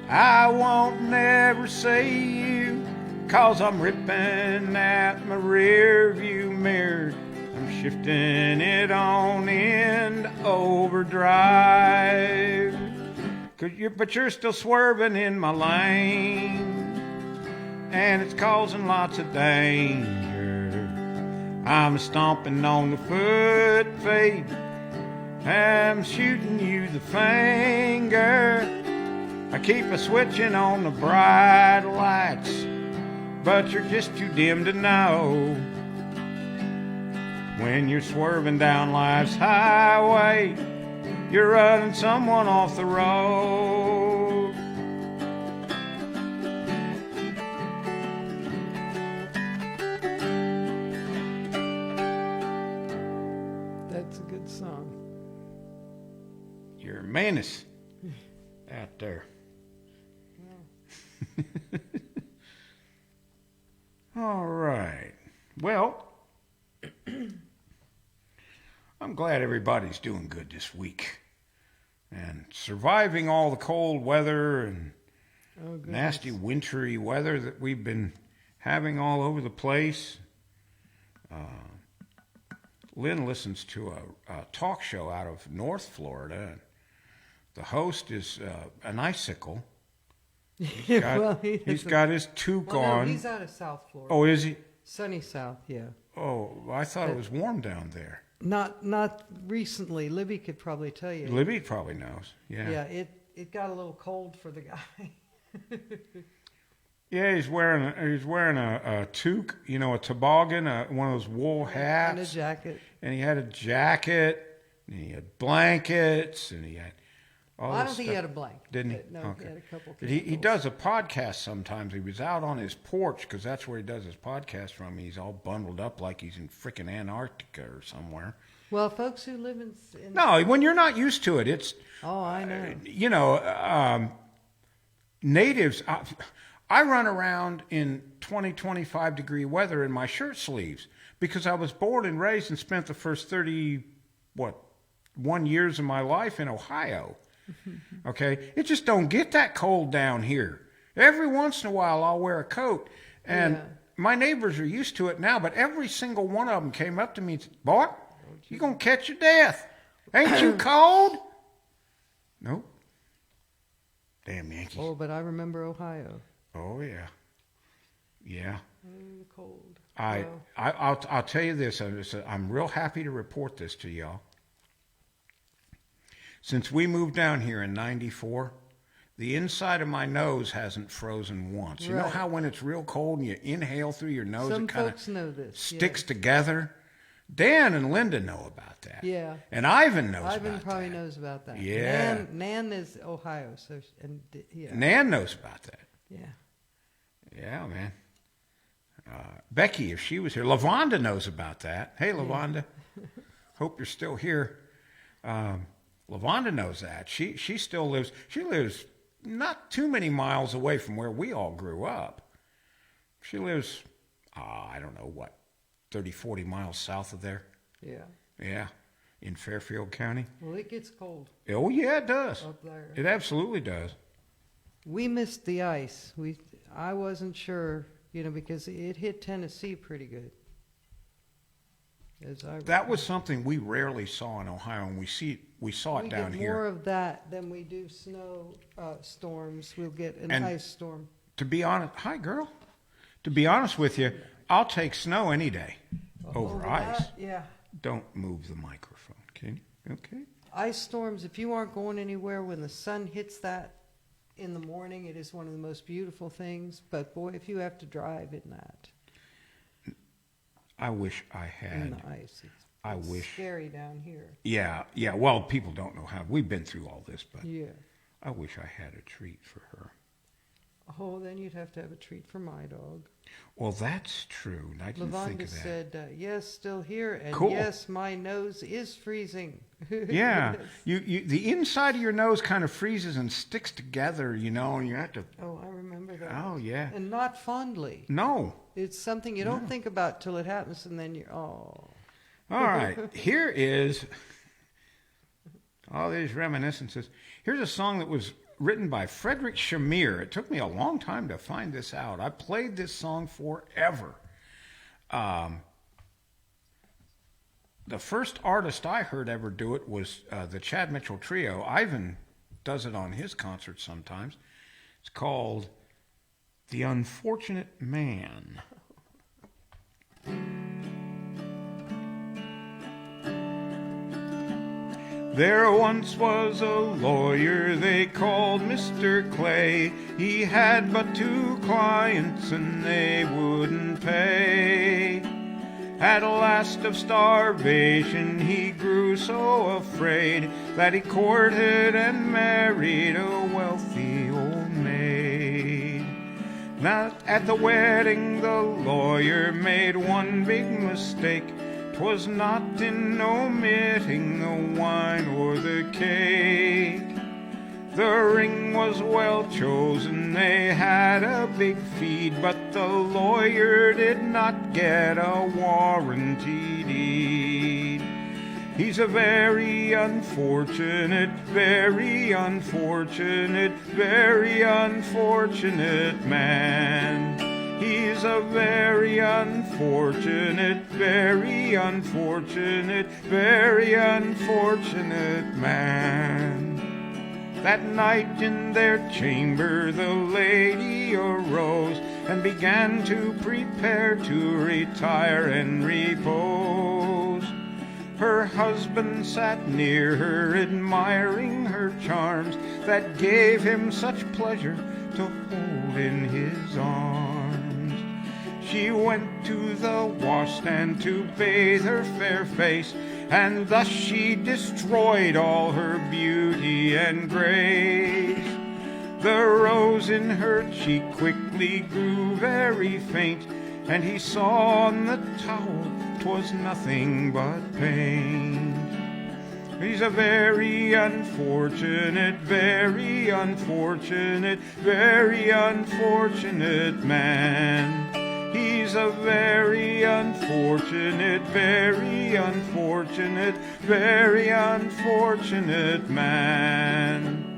I won't never see you, 'cause I'm ripping at my rear view mirror. I'm shifting it on into overdrive. But you're still swerving in my lane, and it's causing lots of danger. I'm stomping on the foot feet, I'm shooting you the finger. I keep a switching on the bright lights, but you're just too dim to know. When you're swerving down life's highway, you're running someone off the road. That's a good song. You're a menace out there. All right. Well, I'm glad everybody's doing good this week and surviving all the cold weather and nasty wintry weather that we've been having all over the place. Lynn listens to a talk show out of North Florida. The host is an icicle. Well, He's got his tube well, no, gone. he's out of South Florida. Oh, is he? Sunny South, yeah. Oh, I thought it was warm down there. Not recently. Libby could probably tell you. Libby probably knows. Yeah. Yeah, it got a little cold for the guy. Yeah, he's wearing a toque, a toboggan, one of those wool hats, And a jacket. and he had a jacket, and he had blankets, and he had all Well, I this don't think stuff. he had a blanket. Didn't he? but No, Okay. he had a couple. He candles. does a podcast sometimes. He was out on his porch because that's where he does his podcast from. He's all bundled up like he's in frickin' Antarctica or somewhere. Well, folks who live in No, when you're not used to it, it's Oh, I know. natives. I run around in 20, 25 degree weather in my shirt sleeves because I was born and raised and spent the first 1 years of my life in Ohio. Okay, it just don't get that cold down here. Every once in a while, I'll wear a coat, and Yeah. my neighbors are used to it now. But every single one of them came up to me and said, "Boy, you gonna catch your death? Ain't you cold?" Nope. Damn Yankees. Oh, but I remember Ohio. Oh yeah, yeah. Oh, cold. I, Well, I'll tell you this. I'm real happy to report this to y'all. Since we moved down here in '94, the inside of my nose hasn't frozen once. You know Right. how when it's real cold and you inhale through your nose, some it kind folks of know this. sticks together? Dan and Linda know about that. Yeah. And Ivan knows Ivan about probably that. knows about that. Yeah. Nan is Ohio, so yeah. Nan knows about that. Yeah. Yeah, man. Becky, if she was here, Lavonda knows about that. Hey, Lavonda. Hope you're still here. Lavonda knows that. She still lives. She lives not too many miles away from where we all grew up. She lives, I don't know what, 30, 40 miles south of there. Yeah. Yeah, in Fairfield County. Well, it gets cold Oh yeah, it does. up there. It absolutely does. We missed the ice. I wasn't sure, because it hit Tennessee pretty good. That was something we rarely saw in Ohio, and we saw it we down get here. more of that than we do snow storms. We'll get an And- ice storm. To be honest, hi girl. To be honest with you, I'll take snow any day over ice. that, yeah. Don't move the microphone, can you? Okay. Ice storms, if you aren't going anywhere when the sun hits that in the morning, it is one of the most beautiful things. But boy, if you have to drive in that, I wish I in had. the ice, I it's wish. scary down here. Yeah. Well, people don't know how. We've been through all this, but Yeah. I wish I had a treat for her. Oh, then you'd have to have a treat for my dog. Well, that's true. I didn't think Lavonda of that. said, yes, still here, and Cool. yes, my nose is freezing. Yeah. Yes. You the inside of your nose kind of freezes and sticks together, and you have to. Oh, I remember that. Oh yeah. And not fondly. No. It's something you don't think about till it happens, and then you're, oh. All right, here is all these reminiscences. Here's a song that was written by Frederick Shamir. It took me a long time to find this out. I played this song forever. The first artist I heard ever do it was the Chad Mitchell Trio. Ivan does it on his concerts sometimes. It's called The Unfortunate Man. There once was a lawyer they called Mr. Clay. He had but 2 clients and they wouldn't pay. At last of starvation he grew so afraid that he courted and married a wealthy old maid. Now at the wedding the lawyer made one big mistake. 'Twas not in omitting the wine or the cake. The ring was well chosen, they had a big feed, but the lawyer did not get a warranty deed. He's a very unfortunate, very unfortunate, very unfortunate man. He's a very unfortunate, very unfortunate, very unfortunate man. That night in their chamber the lady arose and began to prepare to retire and repose. Her husband sat near her, admiring her charms that gave him such pleasure to hold in his arms. She went to the washstand to bathe her fair face, and thus she destroyed all her beauty and grace. The rose in her cheek quickly grew very faint, and he saw on the towel 'twas nothing but paint. He's a very unfortunate, very unfortunate, very unfortunate man. He's a very unfortunate, very unfortunate, very unfortunate man.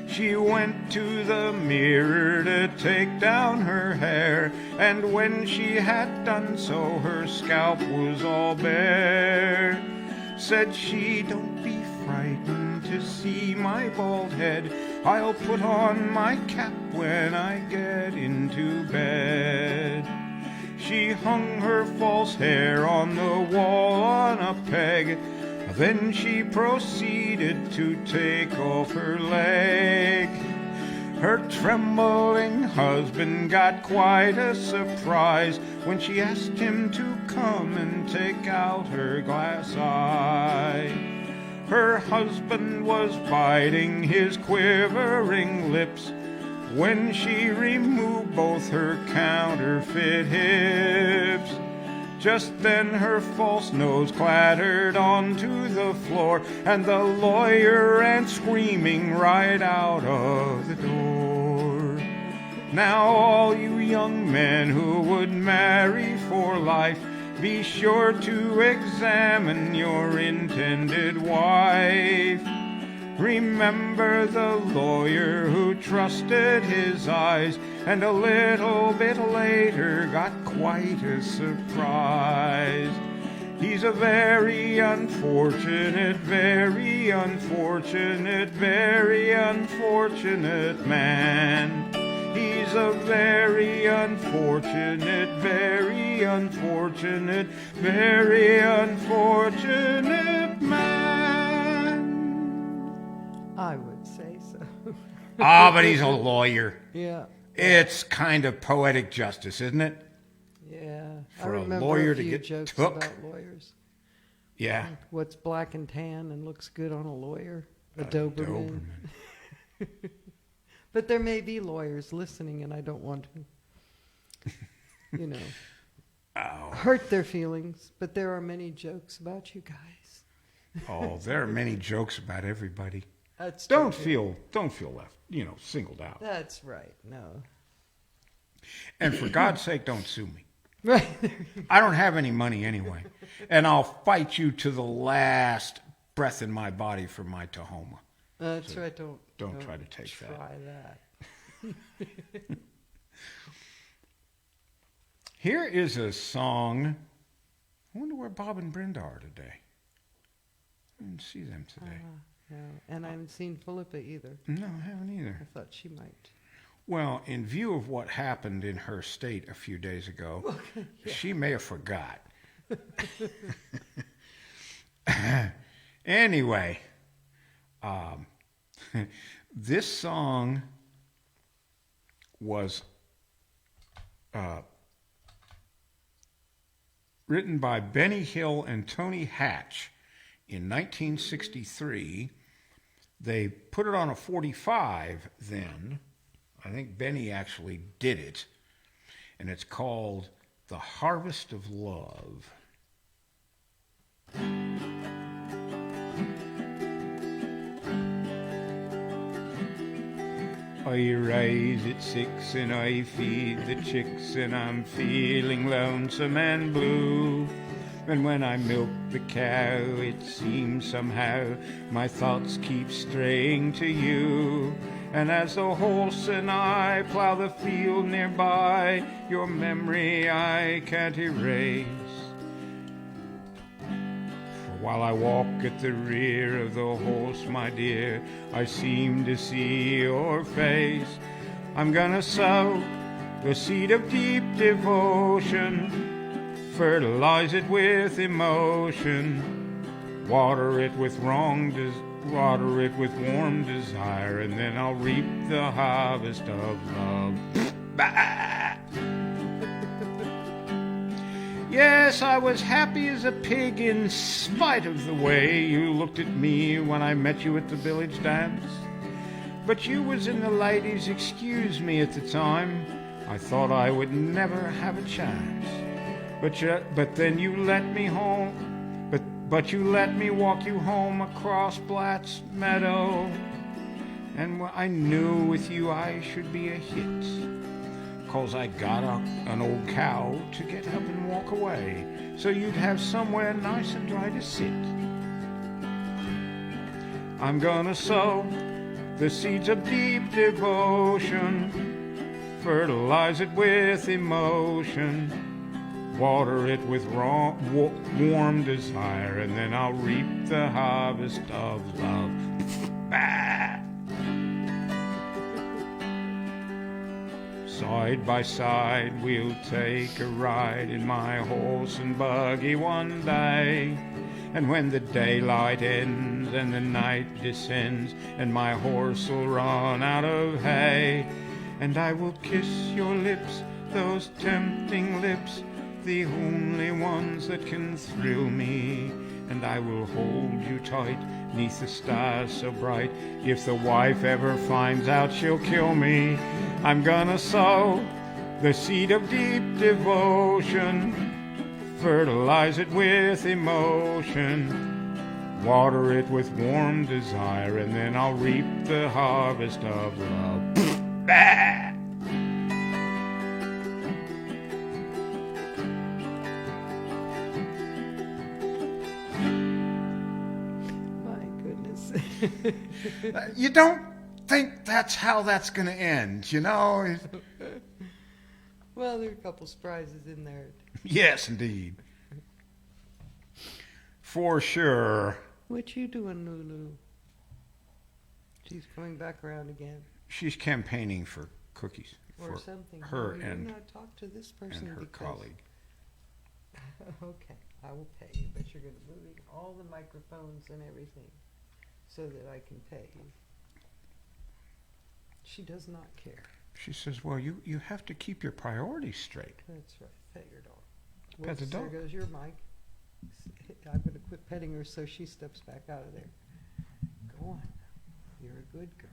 She went to the mirror to take down her hair, and when she had done so, her scalp was all bare. Said she, "Don't be frightened to see my bald head. I'll put on my cap when I get into bed." She hung her false hair on the wall on a peg. Then she proceeded to take off her leg. Her trembling husband got quite a surprise when she asked him to come and take out her glass eye. Her husband was biting his quivering lips when she removed both her counterfeit hips. Just then her false nose clattered onto the floor, and the lawyer ran screaming right out of the door. Now all you young men who would marry for life, be sure to examine your intended wife. Remember the lawyer who trusted his eyes, and a little bit later got quite a surprise. He's a very unfortunate, very unfortunate, very unfortunate man. He's a very unfortunate, very unfortunate, very unfortunate man. I would say so. Ah, but he's a lawyer. Yeah. It's kind of poetic justice, isn't it? Yeah. For I a remember lawyer a to few get jokes took. about lawyers. Yeah. What's black and tan and looks good on a lawyer? A A Doberman. But there may be lawyers listening, and I don't want to, hurt their feelings. But there are many jokes about you guys. Oh, there are many jokes about everybody. That's Don't true. feel left, singled out. That's right. No. And for God's sake, don't sue me. Right. I don't have any money anyway. And I'll fight you to the last breath in my body for my Tahoma. That's So right. don't try to take that. Try that. Here is a song. I wonder where Bob and Brenda are today. I didn't see them today. No. And I haven't seen Philippa either. No, I haven't either. I thought she might. Well, in view of what happened in her state a few days ago, she may have forgot. Anyway, this song was written by Benny Hill and Tony Hatch in 1963. They put it on a 45 then. I think Benny actually did it. And it's called The Harvest of Love. I rise at 6 and I feed the chicks, and I'm feeling lonesome and blue. And when I milk the cow, it seems somehow my thoughts keep straying to you. And as the horse and I plow the field nearby, your memory I can't erase. For While I walk at the rear of the horse, my dear, I seem to see your face. I'm gonna sow the seed of deep devotion, fertilize it with emotion, water it with warm desire, and then I'll reap the harvest of love. Bah! Yes, I was happy as a pig in spite of the way you looked at me when I met you at the village dance. But you was in the ladies' excuse me at the time. I thought I would never have a chance. But then you let me home. But you let me walk you home across Blatt's Meadow. And I knew with you I should be a hit. 'Cause I got an old cow to get up and walk away, so you'd have somewhere nice and dry to sit. I'm gonna sow the seeds of deep devotion, fertilize it with emotion, water it with warm desire, and then I'll reap the harvest of love. Bah! Side by side we'll take a ride in my horse and buggy one day. And when the daylight ends and the night descends, and my horse'll run out of hay, and I will kiss your lips, those tempting lips, the only ones that can thrill me. And I will hold you tight 'neath the stars so bright. If the wife ever finds out, she'll kill me. I'm gonna sow the seed of deep devotion, fertilize it with emotion, water it with warm desire, and then I'll reap the harvest of love. Bah! You don't think that's how that's going to end, you know? Well, there are a couple surprises in there. Yes, indeed. For sure. What you doing, Lulu? She's coming back around again. She's campaigning for cookies Or for something. her You and, not talk to this person and her because- colleague. Okay, I will pay you, but you're going to move all the microphones and everything so that I can pay you. She does not care. She says, well, you have to keep your priorities straight. That's right. Pet your dog. Pet the Whoops, dog. There goes your mic. I'm going to quit petting her so she steps back out of there. Go on. You're a good girl.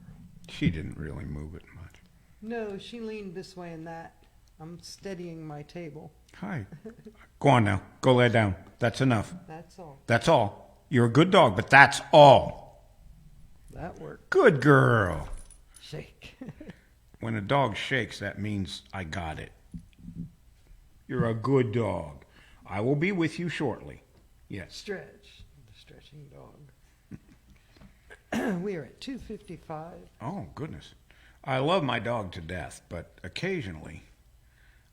She didn't really move it much. No, she leaned this way and that. I'm steadying my table. Hi. Go on now. Go lay down. That's enough. That's all. That's all. You're a good dog, but that's all. That worked. Good girl. Shake. When a dog shakes, that means I got it. You're a good dog. I will be with you shortly. Yes. Stretch. The stretching dog. We are at 2:55. Oh, goodness. I love my dog to death, but occasionally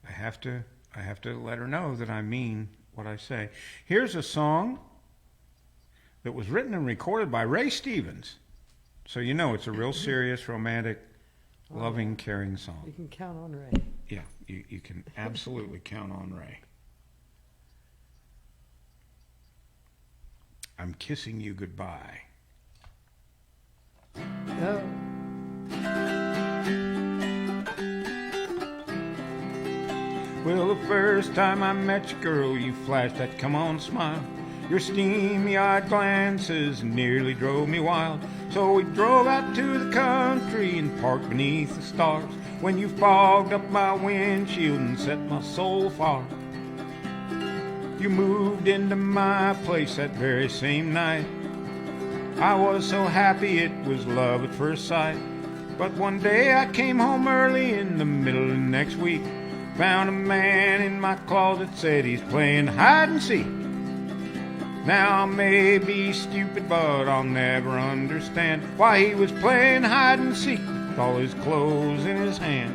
I have to let her know that I mean what I say. Here's a song that was written and recorded by Ray Stevens. So you know it's a real serious, romantic, loving, caring song. You can count on Ray. Yeah, you can absolutely count on Ray. I'm kissing you goodbye. Oh. Well, the first time I met you, girl, you flashed that come on smile. Your steamy-eyed glances nearly drove me wild. So we drove out to the country and parked beneath the stars, when you fogged up my windshield and set my soul afire. You moved into my place that very same night. I was so happy it was love at first sight. But one day I came home early in the middle of next week, found a man in my closet, said he's playing hide and seek. Now I may be stupid, but I'll never understand why he was playing hide and seek with all his clothes in his hand.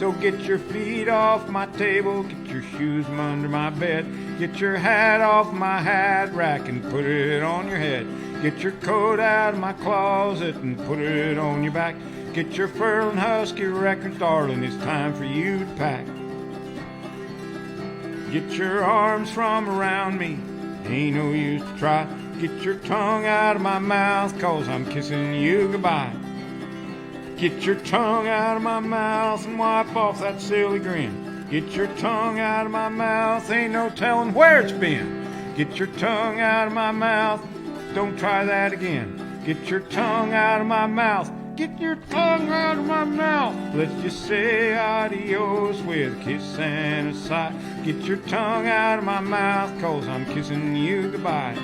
So get your feet off my table, get your shoes from under my bed, get your hat off my hat rack and put it on your head. Get your coat out of my closet and put it on your back. Get your Furlin Husky records, darling, it's time for you to pack. Get your arms from around me, ain't no use to try. Get your tongue out of my mouth, 'cause I'm kissing you goodbye. Get your tongue out of my mouth and wipe off that silly grin. Get your tongue out of my mouth, ain't no telling where it's been. Get your tongue out of my mouth, don't try that again. Get your tongue out of my mouth, get your tongue out of my mouth. Let's just say adios with a kiss and a sigh. Get your tongue out of my mouth, 'cause I'm kissing you goodbye.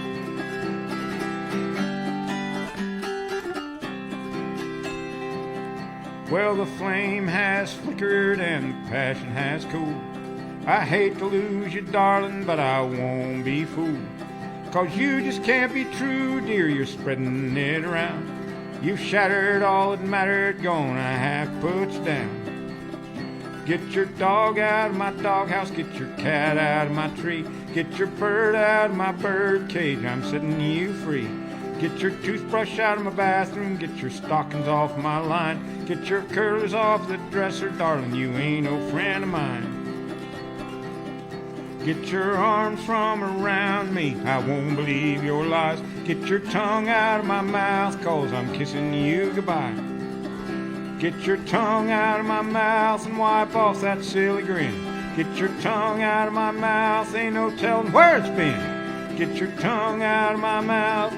Well, the flame has flickered and the passion has cooled. I hate to lose you, darling, but I won't be fooled. 'Cause you just can't be true, dear, you're spreading it around. You've shattered all that mattered, gonna have to put you down. Get your dog out of my doghouse, get your cat out of my tree. Get your bird out of my bird cage, I'm setting you free. Get your toothbrush out of my bathroom, get your stockings off my line. Get your curlers off the dresser, darling, you ain't no friend of mine. Get your arms from around me, I won't believe your lies. Get your tongue out of my mouth, 'cause I'm kissing you goodbye. Get your tongue out of my mouth and wipe off that silly grin. Get your tongue out of my mouth, ain't no telling where it's been. Get your tongue out of my mouth,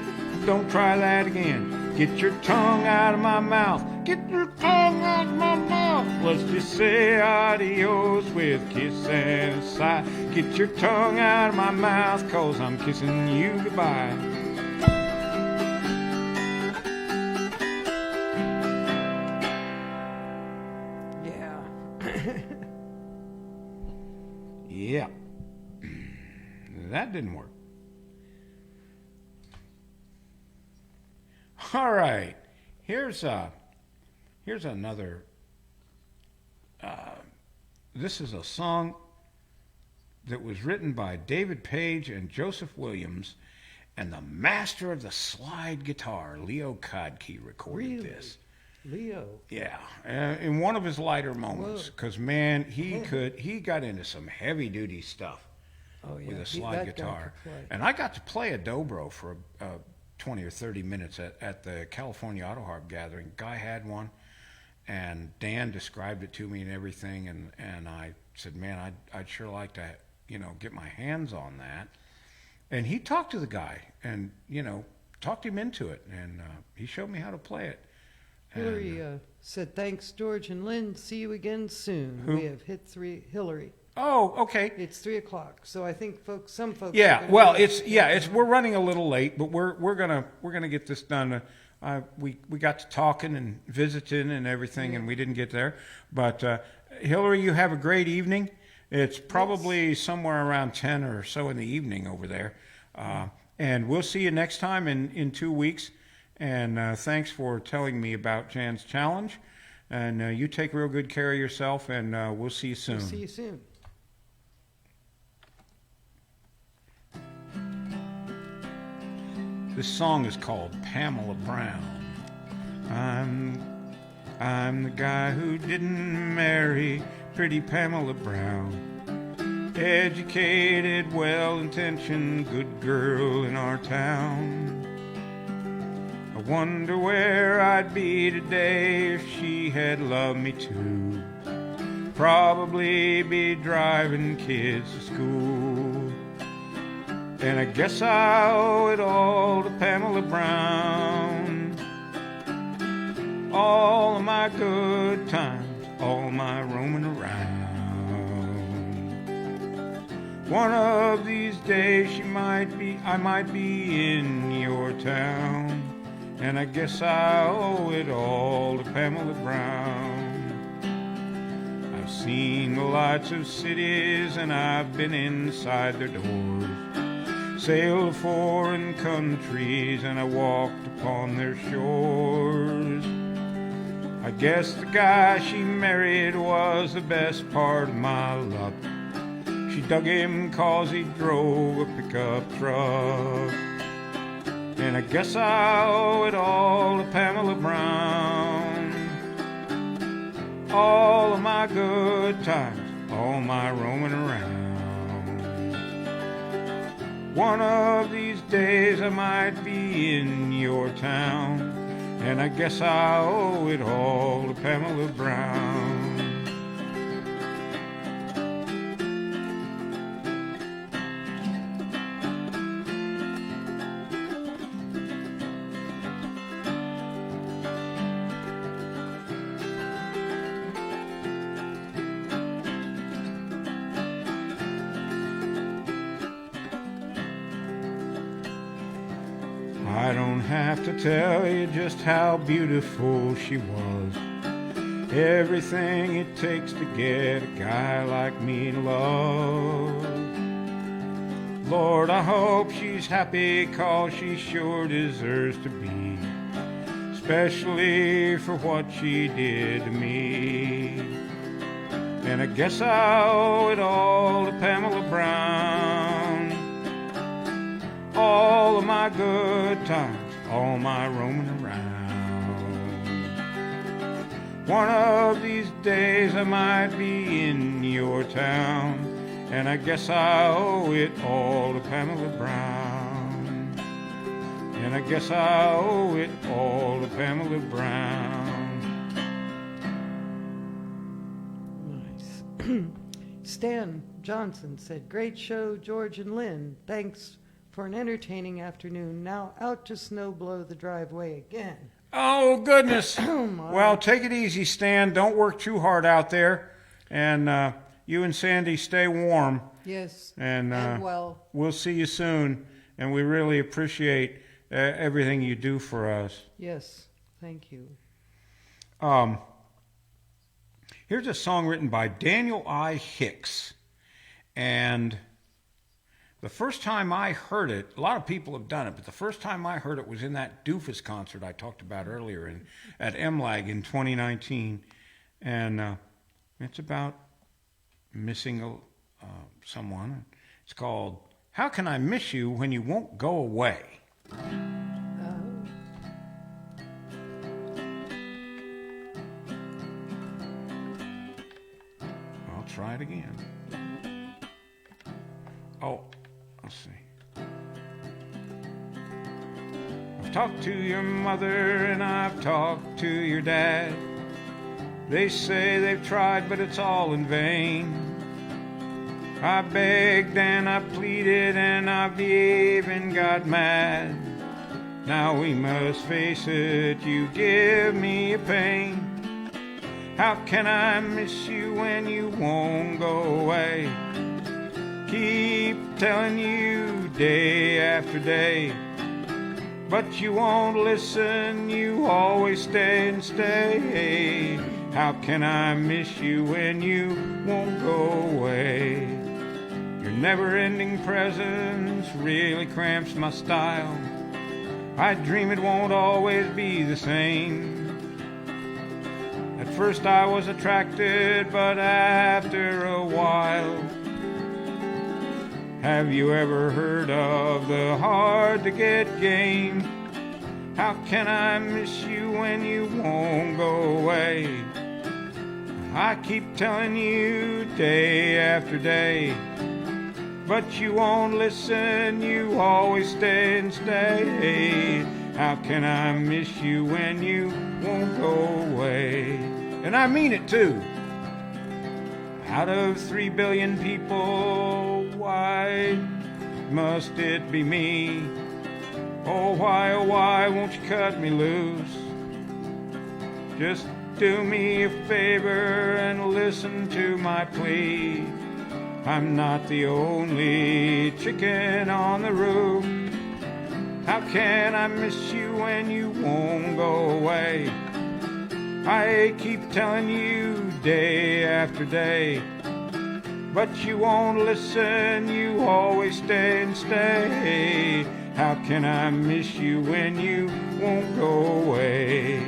don't try that again. Get your tongue out of my mouth, get your tongue out of my mouth. Let's just say adios with a kiss and a sigh. Get your tongue out of my mouth, 'cause I'm kissing you goodbye. Yeah. Yeah. That didn't work. All right. Here's another. This is a song that was written by David Page and Joseph Williams, and the master of the slide guitar, Leo Kodke, recorded this. Leo. Yeah, in one of his lighter moments, because man, he got into some heavy duty stuff with a slide guitar, and I got to play a dobro for 20 or 30 minutes at the California Auto Harp gathering. Guy had one, and Dan described it to me and everything, and I said, man, I'd sure like to, get my hands on that. And he talked to the guy and, talked him into it, and he showed me how to play it. Hillary said, thanks, George and Lynn. See you again soon. Who? We have hit 3. Hillary. Oh, okay. It's 3 o'clock, so I think some folks. Yeah, well, we're running a little late, but we're gonna get this done. We got to talking and visiting and everything, and we didn't get there. But Hillary, you have a great evening. It's probably somewhere around 10 or so in the evening over there, and we'll see you next time in 2 weeks. And thanks for telling me about Jan's challenge. And you take real good care of yourself, and we'll see you soon. We'll see you soon. This song is called Pamela Brown. I'm the guy who didn't marry pretty Pamela Brown. Educated, well-intentioned, good girl in our town. I wonder where I'd be today if she had loved me too. Probably be driving kids to school. And I guess I owe it all to Pamela Brown. All of my good times, all my roaming around. One of these days I might be in your town. And I guess I owe it all to Pamela Brown. I've seen the lights of cities and I've been inside their doors. Sailed to foreign countries and I walked upon their shores. I guess the guy she married was the best part of my luck. She dug him 'cause he drove a pickup truck. And I guess I owe it all to Pamela Brown. All of my good times, all my roaming around. One of these days I might be in your town, and I guess I owe it all to Pamela Brown. I don't have to tell you just how beautiful she was. Everything it takes to get a guy like me to love. Lord, I hope she's happy 'cause she sure deserves to be, especially for what she did to me. And I guess I owe it all to Pamela Brown. All of my good times, all my roaming around. One of these days I might be in your town, and I guess I owe it all to Pamela Brown. And I guess I owe it all to Pamela Brown. Nice. Stan Johnson said, "Great show, George and Lynn. Thanks for an entertaining afternoon. Now out to snow blow the driveway again." Oh, goodness. Oh, my. Well, take it easy, Stan. Don't work too hard out there. And you and Sandy stay warm. Yes, And well. we'll see you soon. And we really appreciate everything you do for us. Yes, thank you. Here's a song written by Daniel I. Hicks. And the first time I heard it, a lot of people have done it, but the first time I heard it was in that Doofus concert I talked about earlier at MLAG in 2019. And it's about missing someone. It's called "How Can I Miss You When You Won't Go Away?" I'll try it again. Oh, let's see. I've talked to your mother and I've talked to your dad. They say they've tried, but it's all in vain. I begged and I pleaded and I've even got mad. Now we must face it, you give me a pain. How can I miss you when you won't go away? Keep telling you day after day, but you won't listen, you always stay and stay. How can I miss you when you won't go away? Your never-ending presence really cramps my style. I dream it won't always be the same. At first I was attracted, but after a while. Have you ever heard of the hard-to-get game? How can I miss you when you won't go away? I keep telling you day after day, but you won't listen, you always stay and stay. How can I miss you when you won't go away? And I mean it too. Out of 3 billion people, why must it be me? Oh why won't you cut me loose? Just do me a favor and listen to my plea. I'm not the only chicken on the roof. How can I miss you when you won't go away? I keep telling you day after day, but you won't listen, you always stay and stay. How can I miss you when you won't go away?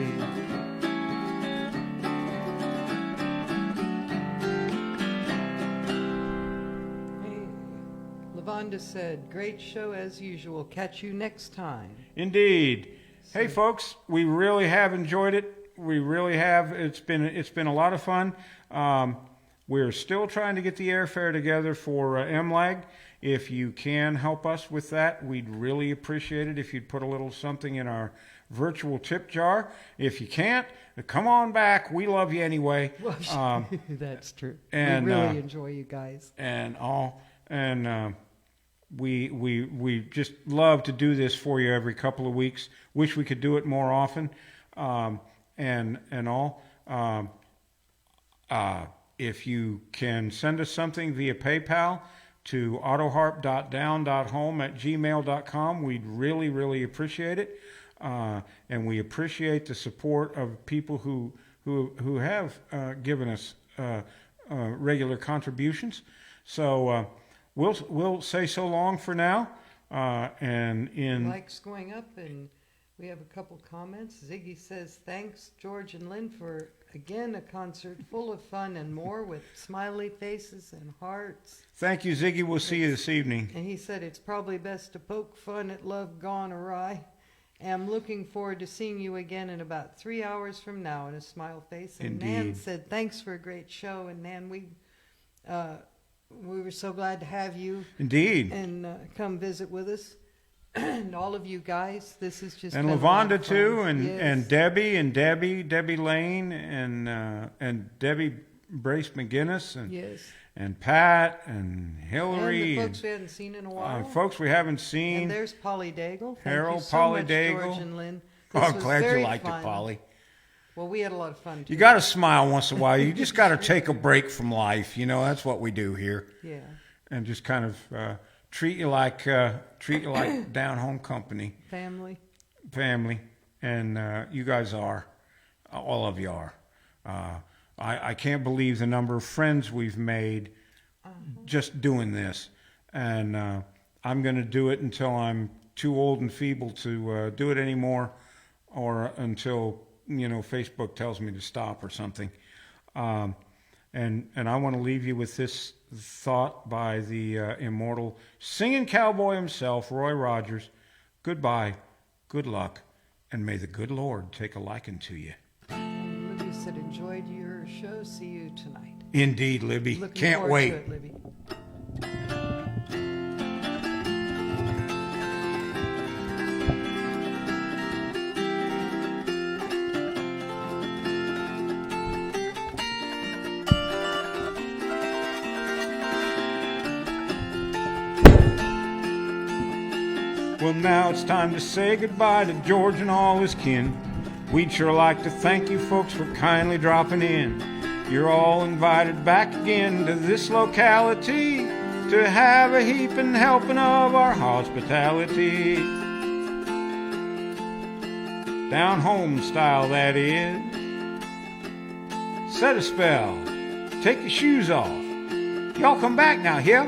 Wanda said, great show as usual. Catch you next time. Indeed. Hey, folks, we really have enjoyed it. We really have. It's been a lot of fun. We're still trying to get the airfare together for MLAG. If you can help us with that, we'd really appreciate it if you'd put a little something in our virtual tip jar. If you can't, come on back. We love you anyway. That's true. And, we really enjoy you guys. We just love to do this for you every couple of weeks. Wish we could do it more often. If you can send us something via PayPal to autoharp.down.home@gmail.com, we'd really, really appreciate it. And we appreciate the support of people who have given us regular contributions. So we'll say so long for now. Likes going up, and we have a couple comments. Ziggy says, thanks, George and Lynn, for, again, a concert full of fun and more with smiley faces and hearts. Thank you, Ziggy. We'll see you this evening. And he said, it's probably best to poke fun at love gone awry. I'm looking forward to seeing you again in about 3 hours from now, in a smile face. And Indeed. Nan said, thanks for a great show. And Nan, we were so glad to have you. Indeed. And come visit with us. And all of you guys, this is just and been a lot Lavonda of fun. too, Yes. and Debbie Lane, and Debbie Brace McGinnis, and Yes. and Pat and Hillary, And the folks we hadn't seen in a while. folks we haven't seen. And there's Polly Daigle. Thank Harold, you so Polly much, Daigle. George and Lynn. Oh, This I'm was glad very you liked fun. it, Polly. Well, we had a lot of fun too. You got to smile once in a while. You just got to take a break from life. You know, that's what we do here, Yeah. and just kind of treat you like down home company. Family, and you guys are, all of you are. I can't believe the number of friends we've made just doing this, and I'm going to do it until I'm too old and feeble to do it anymore, or until Facebook tells me to stop or something. And I want to leave you with this thought by the immortal singing cowboy himself, Roy Rogers. Goodbye, good luck, and may the good Lord take a liking to you. Libby said, enjoyed your show. See you tonight. Indeed, Libby. Looking Can't forward wait. to it, Libby. Well, now it's time to say goodbye to George and all his kin. We'd sure like to thank you folks for kindly dropping in. You're all invited back again to this locality to have a heaping helping of our hospitality. Down home style, that is. Set a spell. Take your shoes off. Y'all come back now, here.